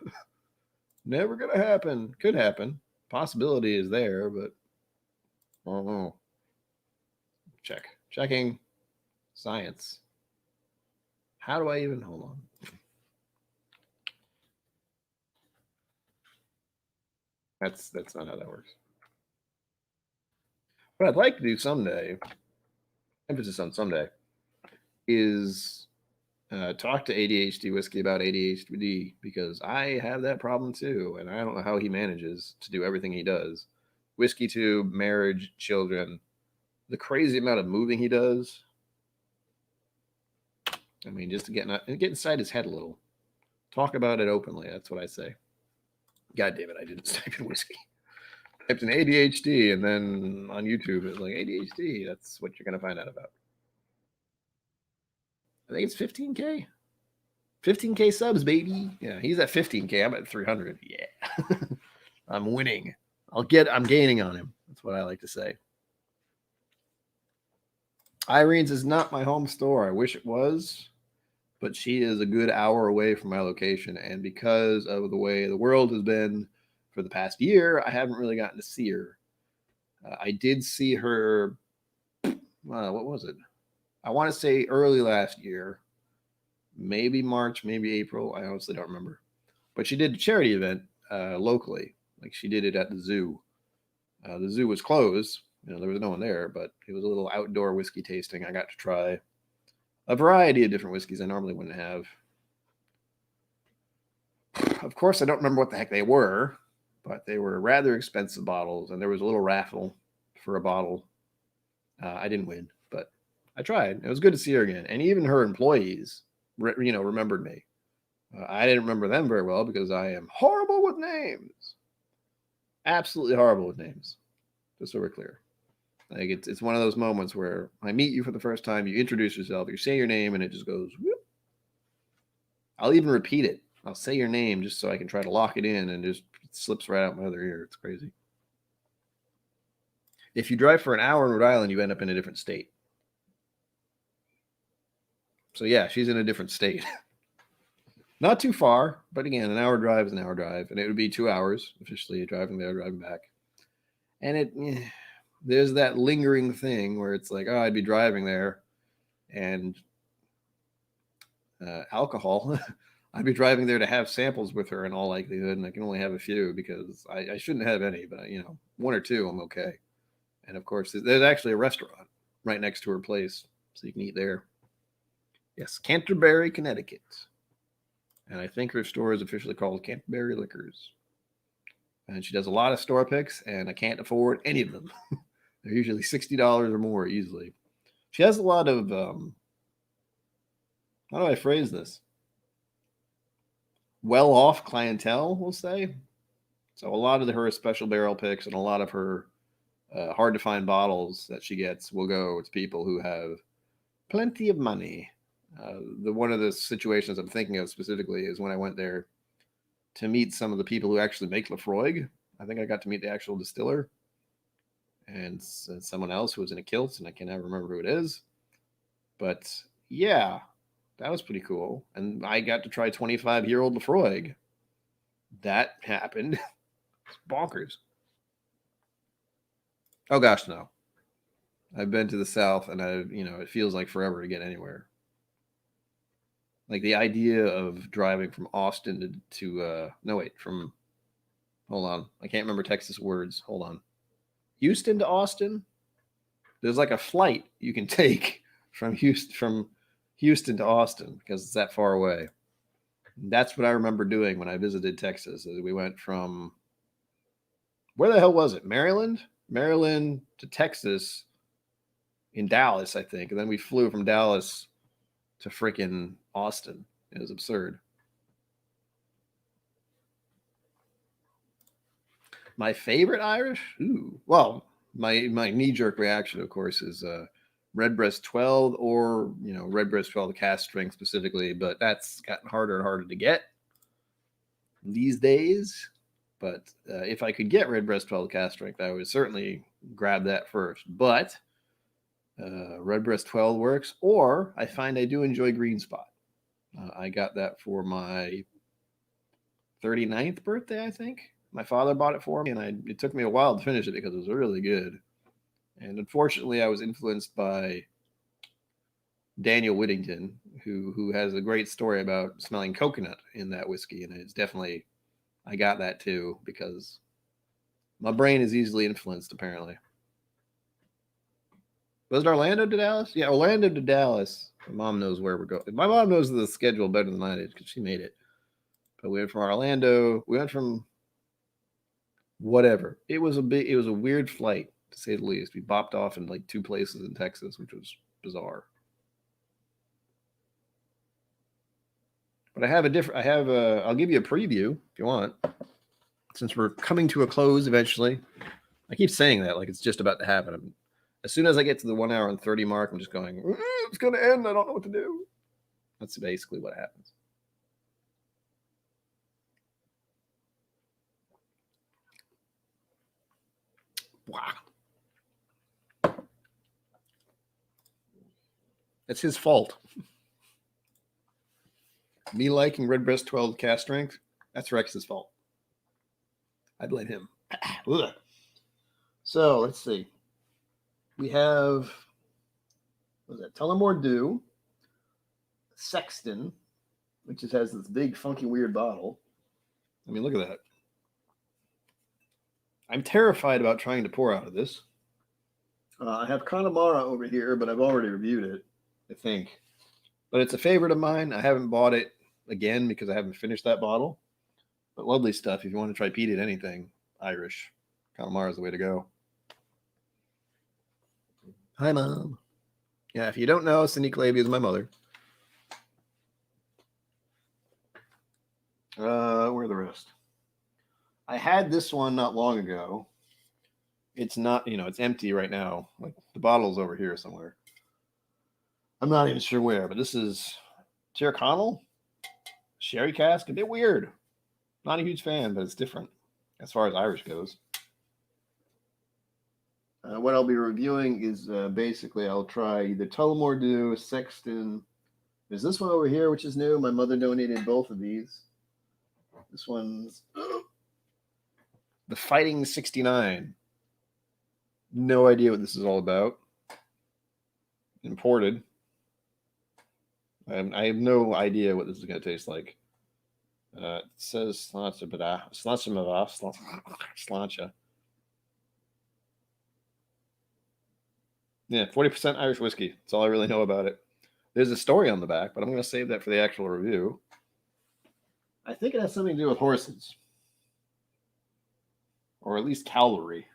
never gonna happen. Could happen. Possibility is there, but I don't know. Checking science. How do I even hold on? That's not how that works. What I'd like to do someday, emphasis on someday, is talk to ADHD Whiskey about ADHD, because I have that problem too, and I don't know how he manages to do everything he does. Whiskey tube, marriage, children, the crazy amount of moving he does. I mean, just to get inside his head a little. Talk about it openly. That's what I say. God damn it, I didn't type in whiskey. I typed in ADHD, and then on YouTube, it's like ADHD. That's what you're going to find out about. I think it's 15K. 15K subs, baby. Yeah, he's at 15K. I'm at 300. Yeah. I'm winning. I'm gaining on him. That's what I like to say. Irene's is not my home store. I wish it was, but she is a good hour away from my location. And because of the way the world has been for the past year, I haven't really gotten to see her. I did see her, what was it? I want to say early last year, maybe March, maybe April. I honestly don't remember. But she did a charity event locally. Like, she did it at the zoo. The zoo was closed. There was no one there, but it was a little outdoor whiskey tasting. I got to try a variety of different whiskeys I normally wouldn't have. Of course, I don't remember what the heck they were, but they were rather expensive bottles, and there was a little raffle for a bottle. I didn't win, but I tried. It was good to see her again, and even her employees, remembered me. I didn't remember them very well because I am horrible with names. Absolutely horrible with names. Just so we're clear. Like, it's one of those moments where I meet you for the first time, you introduce yourself, you say your name, and it just goes whoop. I'll even repeat it. I'll say your name just so I can try to lock it in, and just it slips right out my other ear. It's crazy. If you drive for an hour in Rhode Island, you end up in a different state. So yeah, she's in a different state. Not too far, but again, an hour drive is an hour drive, and it would be 2 hours officially driving there, driving back. And there's that lingering thing where it's like, oh, I'd be driving there, and alcohol. I'd be driving there to have samples with her in all likelihood, and I can only have a few because I shouldn't have any, but one or two, I'm okay. And of course, there's actually a restaurant right next to her place, so you can eat there. Yes, Canterbury, Connecticut. And I think her store is officially called Canterbury Liquors. And she does a lot of store picks, and I can't afford any of them. They're usually $60 or more easily. She has a lot of, how do I phrase this? Well-off clientele, we'll say. So a lot of her special barrel picks and a lot of her hard-to-find bottles that she gets will go to people who have plenty of money. One of the situations I'm thinking of specifically is when I went there to meet some of the people who actually make Lafroig. I think I got to meet the actual distiller and someone else who was in a kilt, and I can never remember who it is. But yeah, that was pretty cool. And I got to try 25-year-old Lafroig. That happened. It's bonkers. Oh gosh, no. I've been to the South, and it feels like forever to get anywhere. Like the idea of driving from Austin hold on. I can't remember Texas words. Hold on. Houston to Austin? There's like a flight you can take from Houston to Austin because it's that far away. That's what I remember doing when I visited Texas. We went from, where the hell was it? Maryland to Texas in Dallas, I think. And then we flew from Dallas to freaking Austin. It was absurd. My favorite Irish? Ooh. Well, my knee-jerk reaction, of course, is Redbreast 12 or, Redbreast 12 cast strength specifically, but that's gotten harder and harder to get these days. But if I could get Redbreast 12 cast strength, I would certainly grab that first. But Redbreast 12 works, or I find I do enjoy Green Spot. I got that for my 39th birthday, I think. My father bought it for me, and it took me a while to finish it because it was really good. And unfortunately, I was influenced by Daniel Whittington, who has a great story about smelling coconut in that whiskey, and it's definitely, I got that too because my brain is easily influenced, apparently. Was it Orlando to Dallas? Yeah, Orlando to Dallas. My mom knows where we're going. My mom knows the schedule better than I did because she made it. But we went from Orlando. We went from whatever. It was a weird flight, to say the least. We bopped off in like 2 places in Texas, which was bizarre. But I'll give you a preview if you want. Since we're coming to a close eventually. I keep saying that like it's just about to happen. As soon as I get to the 1 hour and 30 mark, I'm just going, it's going to end. I don't know what to do. That's basically what happens. Wow. It's his fault. Me liking Redbreast 12 cast strength, that's Rex's fault. I blame him. So, let's see. We have, what was that? Tullamore Dew, Sexton, which just has this big, funky, weird bottle. I mean, look at that. I'm terrified about trying to pour out of this. I have Connemara over here, but I've already reviewed it, I think. But it's a favorite of mine. I haven't bought it again because I haven't finished that bottle. But lovely stuff. If you want to try peated anything Irish, Connemara is the way to go. Hi, Mom. Yeah, if you don't know, Cindy Clavey is my mother. Where are the rest? I had this one not long ago. It's not, it's empty right now. Like the bottle's over here somewhere. I'm not even sure where, but this is Tyrconnell. Sherry cask, a bit weird. Not a huge fan, but it's different as far as Irish goes. What I'll be reviewing is basically I'll try either Tullamore Dew, Sexton. There's this one over here, which is new. My mother donated both of these. This one's the Fighting 69. No idea what this is all about. Imported. I have no idea what this is going to taste like. It says slancha. Yeah, 40% Irish whiskey. That's all I really know about it. There's a story on the back, but I'm going to save that for the actual review. I think it has something to do with horses. Or at least cavalry.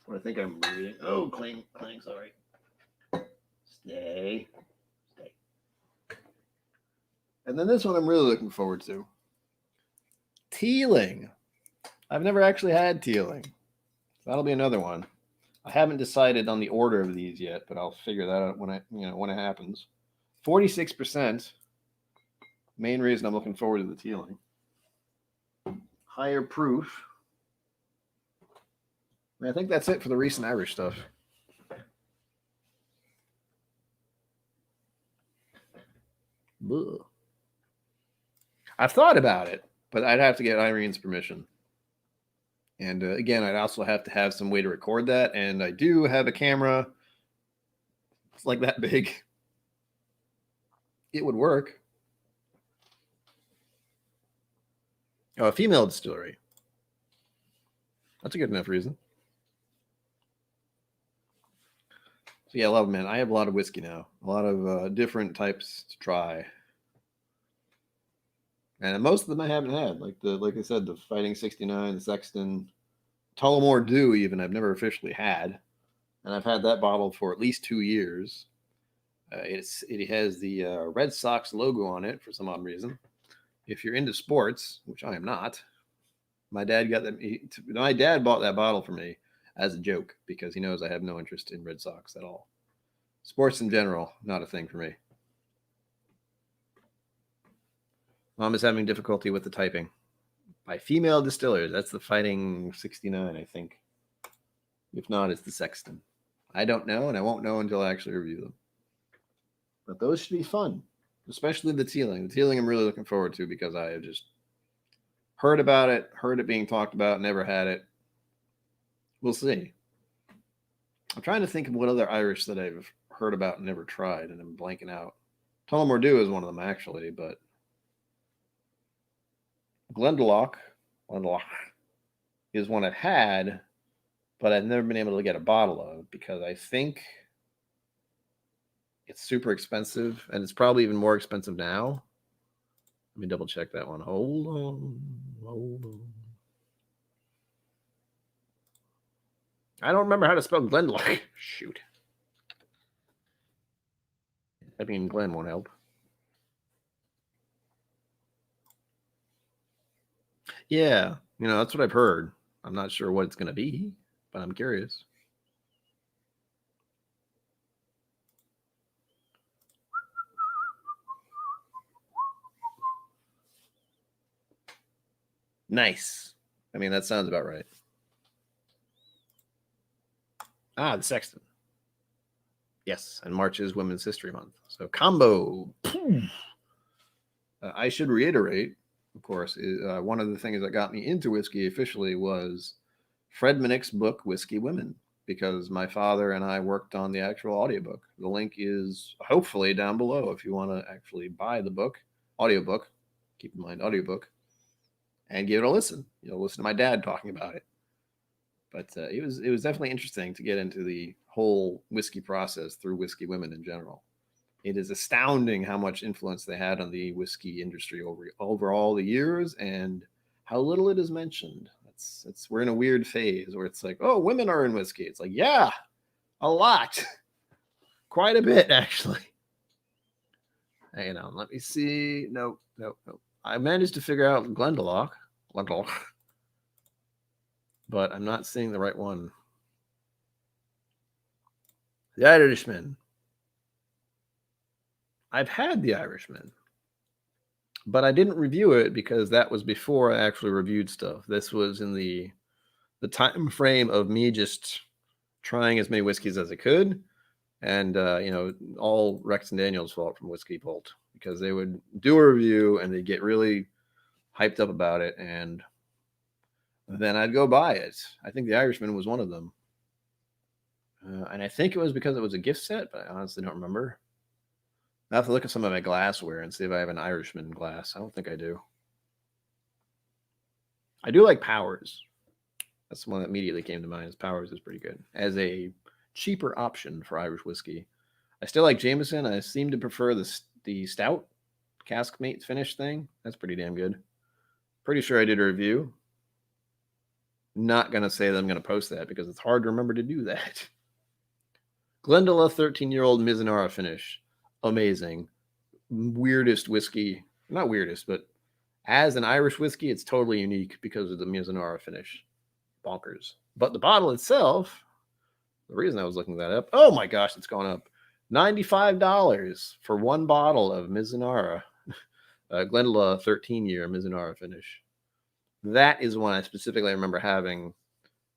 What I think I'm reading. Oh, clang, sorry. Stay. And then this one I'm really looking forward to. Teeling. I've never actually had Teeling. That'll be another one. I haven't decided on the order of these yet, but I'll figure that out when it happens. 46%. Main reason I'm looking forward to the Teeling. Higher proof. I think that's it for the recent Irish stuff. Ugh. I've thought about it, but I'd have to get Irene's permission. And again, I'd also have to have some way to record that. And I do have a camera. It's like that big. It would work. Oh, a female distillery. That's a good enough reason. So yeah, I love it, man. I have a lot of whiskey now. A lot of different types to try. And most of them I haven't had. Like I said, the Fighting 69, the Sexton, Tullamore Dew even I've never officially had. And I've had that bottle for at least 2 years. It has the Red Sox logo on it for some odd reason. If you're into sports, which I am not, my dad bought that bottle for me as a joke because he knows I have no interest in Red Sox at all. Sports in general, not a thing for me. Mom is having difficulty with the typing. By female distillers, that's the Fighting 69, I think. If not, it's the Sexton. I don't know, and I won't know until I actually review them. But those should be fun, especially the Teeling. The Teeling I'm really looking forward to because I have just heard about it, heard it being talked about, never had it. We'll see. I'm trying to think of what other Irish that I've heard about and never tried, and I'm blanking out. Tullamore Dew is one of them, actually, but Glendalough is one I've had, but I've never been able to get a bottle of because I think it's super expensive, and it's probably even more expensive now. Let me double check that one. Hold on. I don't remember how to spell Glendalough. Shoot. I mean, Glen won't help. Yeah, that's what I've heard. I'm not sure what it's going to be, but I'm curious. Nice. I mean, that sounds about right. Ah, the Sexton. Yes, and March is Women's History Month. So combo. I should reiterate, of course, one of the things that got me into whiskey officially was Fred Minnick's book, Whiskey Women, because my father and I worked on the actual audiobook. The link is hopefully down below if you want to actually buy the book, audiobook, keep in mind audiobook, and give it a listen. Listen to my dad talking about it. But it was definitely interesting to get into the whole whiskey process through Whiskey Women in general. It is astounding how much influence they had on the whiskey industry over all the years and how little it is mentioned. We're in a weird phase where it's like, oh, women are in whiskey. It's like, yeah, a lot. Quite a bit, actually. Hang on, let me see. Nope. I managed to figure out Glendalough. But I'm not seeing the right one. The Irishman. I've had the Irishman. But I didn't review it because that was before I actually reviewed stuff. This was in the time frame of me just trying as many whiskeys as I could. And, all Rex and Daniel's fault from Whiskey Bolt, because they would do a review and they'd get really hyped up about it. And then I'd go buy it. I think the Irishman was one of them. And I think it was because it was a gift set, but I honestly don't remember. I have to look at some of my glassware and see if I have an Irishman glass. I don't think I do. I do like Powers. That's the one that immediately came to mind. Powers is pretty good as a cheaper option for Irish whiskey. I still like Jameson. I seem to prefer the stout cask mate finish thing. That's pretty damn good. Pretty sure I did a review. Not going to say that I'm going to post that because it's hard to remember to do that. Glendale 13-year-old Mizunara finish. Amazing. Weirdest whiskey. Not weirdest, but as an Irish whiskey, it's totally unique because of the Mizunara finish. Bonkers. But the bottle itself, the reason I was looking that up, oh my gosh, it's gone up. $95 for one bottle of Mizunara. Glendale 13-year Mizunara finish. That is one I specifically remember having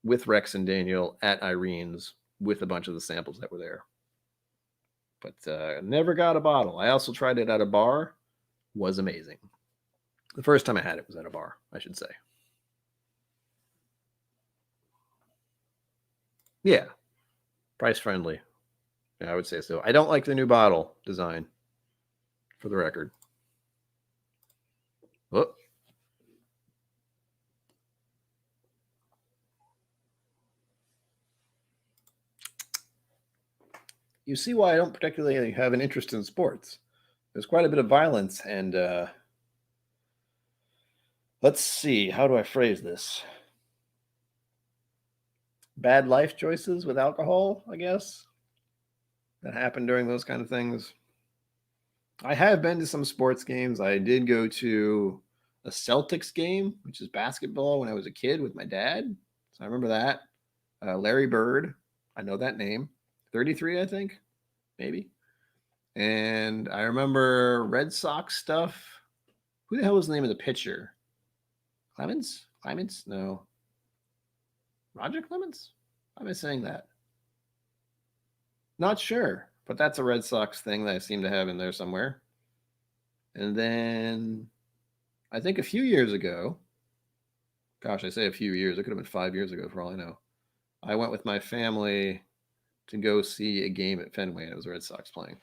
with Rex and Daniel at Irene's with a bunch of the samples that were there. But never got a bottle. I also tried it at a bar. Was amazing. The first time I had it was at a bar, I should say. Yeah. Price friendly. Yeah, I would say so. I don't like the new bottle design, for the record. Oh. You see why I don't particularly have an interest in sports. There's quite a bit of violence, and let's see, how do I phrase this? Bad life choices with alcohol, I guess, that happen during those kind of things. I have been to some sports games. I did go to a Celtics game, which is basketball, when I was a kid with my dad. So I remember that. Larry Bird, I know that name. 33, I think, maybe. And I remember Red Sox stuff. Who the hell was the name of the pitcher? Clemens? No. Roger Clemens? Why am I saying that? Not sure, but that's a Red Sox thing that I seem to have in there somewhere. And then I think a few years ago, gosh, I say a few years, it could have been 5 years ago for all I know, I went with my family to go see a game at Fenway, and it was the Red Sox playing.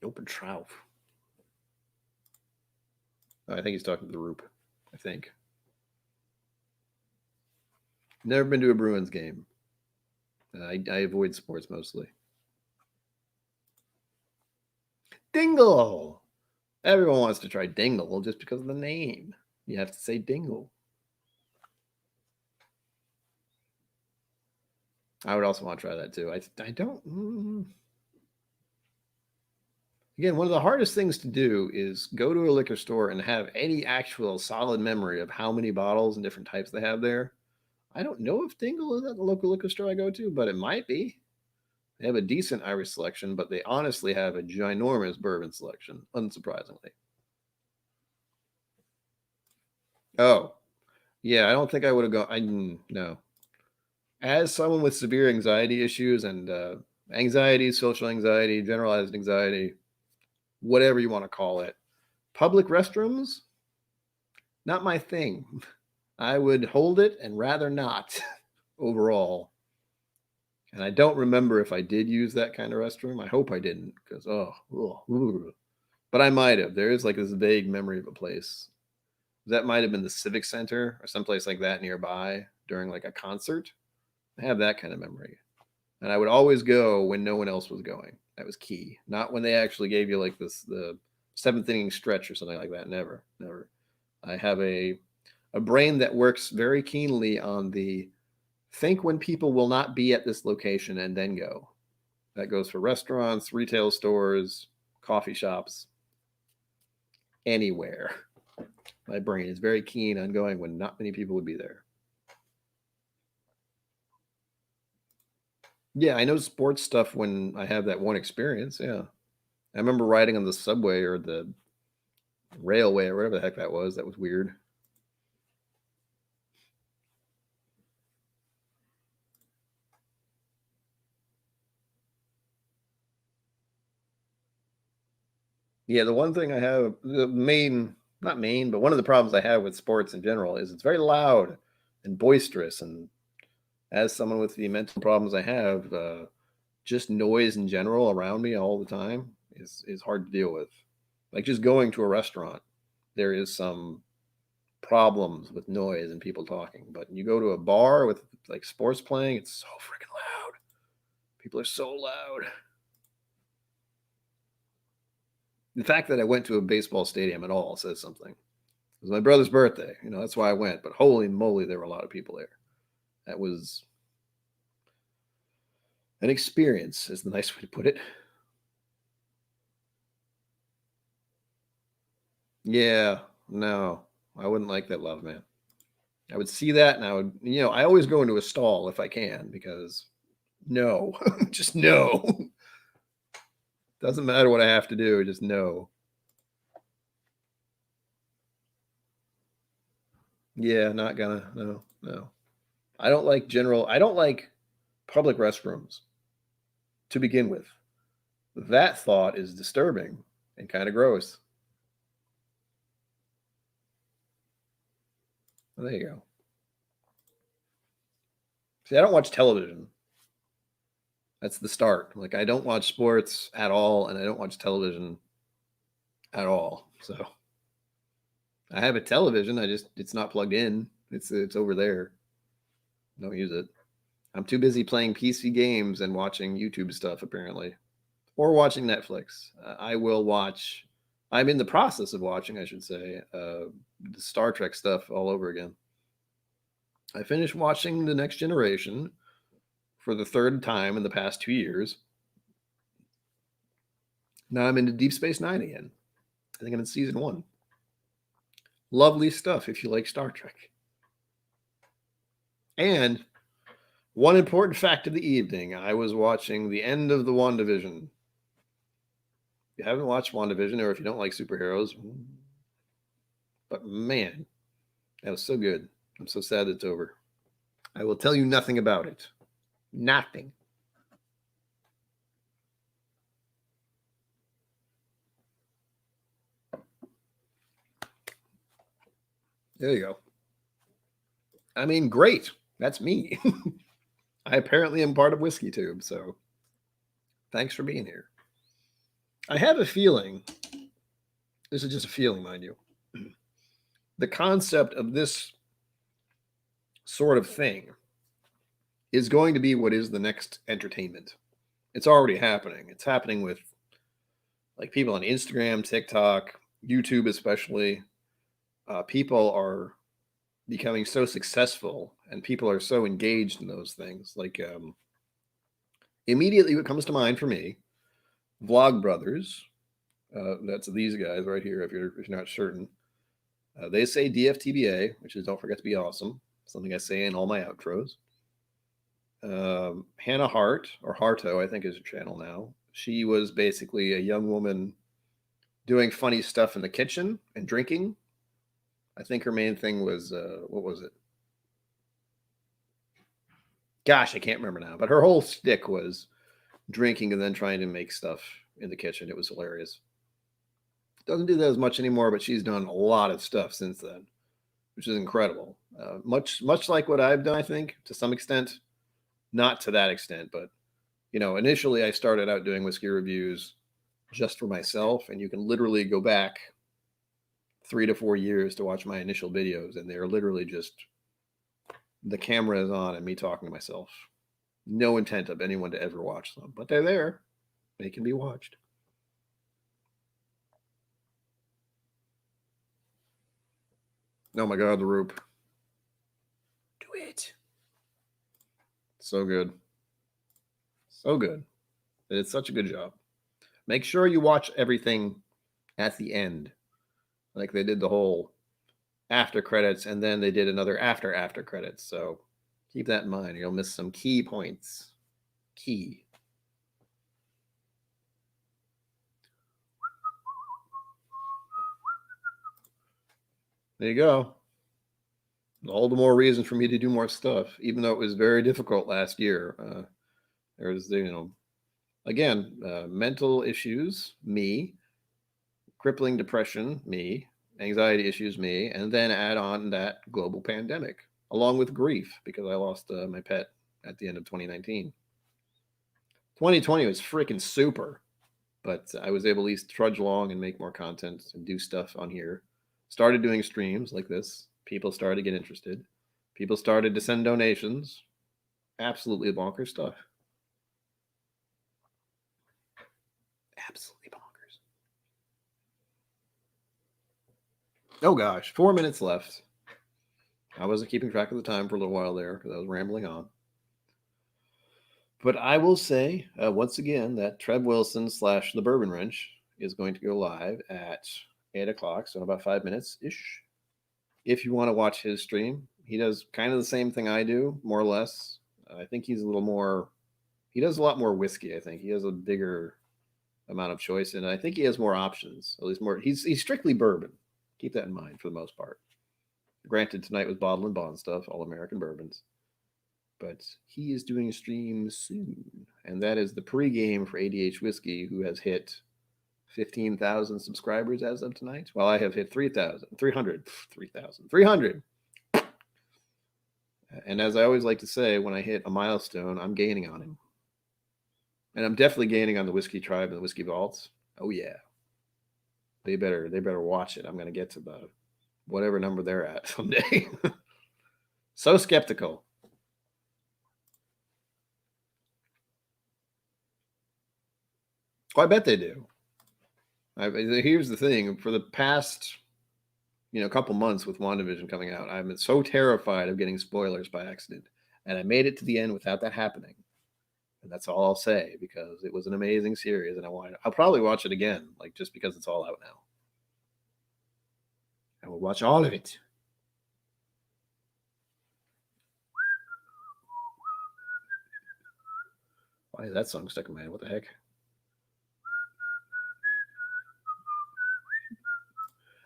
Open trout. Oh, I think he's talking to the Roop. I think. Never been to a Bruins game. I avoid sports mostly. Dingle. Everyone wants to try Dingle just because of the name. You have to say Dingle. I would also want to try that too. I don't. Again, one of the hardest things to do is go to a liquor store and have any actual solid memory of how many bottles and different types they have there. I don't know if Dingle is at the local liquor store I go to, but it might be. They have a decent Irish selection, but they honestly have a ginormous bourbon selection, unsurprisingly. Oh, yeah, I don't think I would have gone. No. As someone with severe anxiety issues and anxiety, social anxiety, generalized anxiety, whatever you want to call it, public restrooms, not my thing. I would hold it and rather not overall. And I don't remember if I did use that kind of restroom. I hope I didn't, because but I might have. There is like this vague memory of a place. That might have been the Civic Center or someplace like that nearby during like a concert. I have that kind of memory. And I would always go when no one else was going. That was key. Not when they actually gave you like the seventh inning stretch or something like that. Never. I have a brain that works very keenly on the think when people will not be at this location and then go. That goes for restaurants, retail stores, coffee shops, anywhere. My brain is very keen on going when not many people would be there. Yeah, I know sports stuff when I have that one experience. Yeah. I remember riding on the subway or the railway or whatever the heck that was. That was weird. Yeah, the one thing I have, the main, not main, but one of the problems I have with sports in general is it's very loud and boisterous. And as someone with the mental problems I have, just noise in general around me all the time is hard to deal with. Like just going to a restaurant, there is some problems with noise and people talking. But you go to a bar with like sports playing, it's so freaking loud. People are so loud. The fact that I went to a baseball stadium at all says something. It was my brother's birthday. That's why I went. But holy moly, there were a lot of people there. That was an experience, is the nice way to put it. Yeah, no, I wouldn't like that love, man. I would see that and I would, I always go into a stall if I can because no, just no. Doesn't matter what I have to do, just no. Yeah, not gonna, no, no. I don't like public restrooms to begin with. That thought is disturbing and kind of gross. Well, there you go. See, I don't watch television. That's the start. Like, I don't watch sports at all, and I don't watch television at all. So I have a television. It's not plugged in. It's over there. Don't use it. I'm too busy playing PC games and watching YouTube stuff apparently, or watching Netflix. I will watch. I'm in the process of watching, I should say, the Star Trek stuff all over again. I finished watching The Next Generation for the third time in the past 2 years. Now I'm into Deep Space Nine again. I think I'm in season one. Lovely stuff if you like Star Trek. And one important fact of the evening, I was watching the end of the WandaVision. If you haven't watched WandaVision, or if you don't like superheroes, but man, that was so good. I'm so sad it's over. I will tell you nothing about it. Nothing. There you go. I mean, great. That's me. I apparently am part of Whiskey Tube, so thanks for being here. I have a feeling, this is just a feeling, mind you, the concept of this sort of thing is going to be what is the next entertainment. It's already happening. It's happening with like people on Instagram, TikTok, YouTube, especially. People are becoming so successful and people are so engaged in those things. Like, immediately what comes to mind for me, Vlog Brothers. That's these guys right here. If you're not certain, they say DFTBA, which is don't forget to be awesome. Something I say in all my outros. Hannah Hart, or Harto, I think is her channel now. She was basically a young woman doing funny stuff in the kitchen and drinking. I think her main thing was what was it? Gosh, I can't remember now. But her whole stick was drinking and then trying to make stuff in the kitchen. It was hilarious. Doesn't do that as much anymore, but she's done a lot of stuff since then, which is incredible. Much like what I've done, I think, to some extent. Not to that extent, but initially I started out doing whiskey reviews just for myself, and you can literally go back 3 to 4 years to watch my initial videos, and they're literally just the camera is on and me talking to myself. No intent of anyone to ever watch them, but they're there. They can be watched. Oh my God, the roop. Do it. So good. So good. It's such a good job. Make sure you watch everything at the end. Like they did the whole after credits and then they did another after credits. So keep that in mind. You'll miss some key points. key. There you go. All the more reason for me to do more stuff, even though it was very difficult last year. There was, again, mental issues, me, crippling depression, me, anxiety issues, me, and then add on that global pandemic, along with grief, because I lost my pet at the end of 2019. 2020 was freaking super, but I was able to at least trudge along and make more content and do stuff on here. Started doing streams like this. People started to get interested. People started to send donations. Absolutely bonkers stuff. Absolutely bonkers. Oh gosh, 4 minutes left. I wasn't keeping track of the time for a little while there because I was rambling on. But I will say once again that Trev Wilson / the Bourbon Wrench is going to go live at 8 o'clock, so in about 5 minutes ish. If you want to watch his stream, he does kind of the same thing I do, more or less. I think he's a little more. He does a lot more whiskey. I think he has a bigger amount of choice, and I think he has more options. At least more. He's strictly bourbon. Keep that in mind for the most part. Granted, tonight was bottle and bond stuff, all American bourbons. But he is doing a stream soon, and that is the pregame for ADH Whiskey, who has hit 15,000 subscribers as of tonight, while I have hit 300. And as I always like to say, when I hit a milestone, I'm gaining on him. And I'm definitely gaining on the Whiskey Tribe and the Whiskey Vaults. Oh, yeah. They better watch it. I'm going to get to the whatever number they're at someday. So skeptical. Oh, I bet they do. Here's the thing. For the past, couple months with WandaVision coming out, I'm so terrified of getting spoilers by accident. And I made it to the end without that happening. And that's all I'll say, because it was an amazing series, and I'll probably watch it again, just because it's all out now. I will watch all of it. Why is that song stuck in my head? What the heck?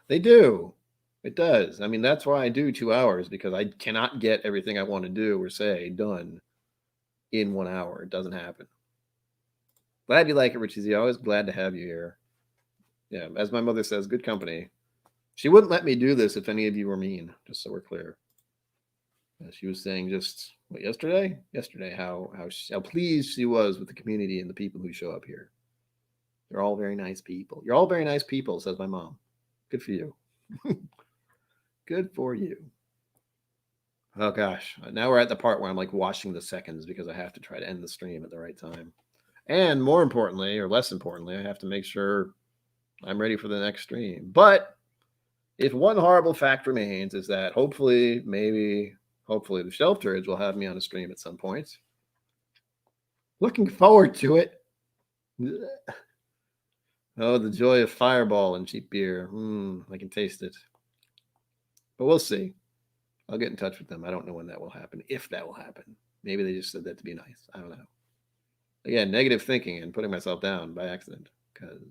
They do. It does. I mean, that's why I do 2 hours, because I cannot get everything I want to do or say done in 1 hour. It doesn't happen. Glad you like it, Richie Z. Always glad to have you here. Yeah, as my mother says, good company. She wouldn't let me do this if any of you were mean, just so we're clear. She was saying just yesterday, how pleased she was with the community and the people who show up here. They're all very nice people. You're all very nice people, says my mom. Good for you. Good for you. Oh gosh, now we're at the part where I'm watching the seconds, because I have to try to end the stream at the right time. And more importantly, or less importantly, I have to make sure I'm ready for the next stream. But if one horrible fact remains, is that hopefully the Shelf Turds will have me on a stream at some point. Looking forward to it. Oh, the joy of Fireball and cheap beer. I can taste it. But we'll see. I'll get in touch with them. I don't know when that will happen, if that will happen. Maybe they just said that to be nice. I don't know. Again, negative thinking and putting myself down by accident. Because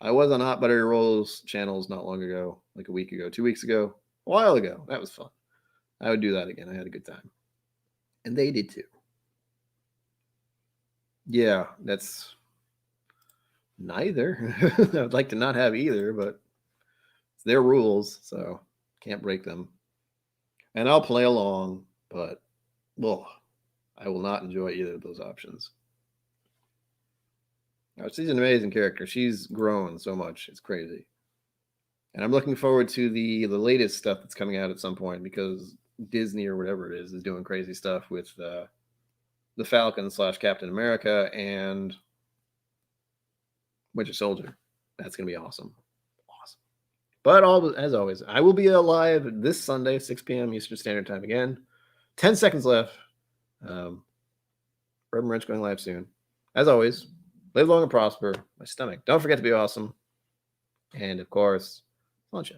I was on Hot Buttery Rolls channels not long ago, a week ago, 2 weeks ago, a while ago. That was fun. I would do that again. I had a good time. And they did too. Yeah, that's neither. I would like to not have either, but it's their rules, so can't break them. And I'll play along, but I will not enjoy either of those options. She's an amazing character. She's grown so much. It's crazy. And I'm looking forward to the latest stuff that's coming out at some point, because Disney or whatever it is doing crazy stuff with the Falcon / Captain America and Winter Soldier. That's going to be awesome. Awesome. But as always, I will be live this Sunday, 6 p.m. Eastern Standard Time again. 10 seconds left. Bourbon Wrench going live soon. As always, live long and prosper. My stomach. Don't forget to be awesome. And of course, lunch.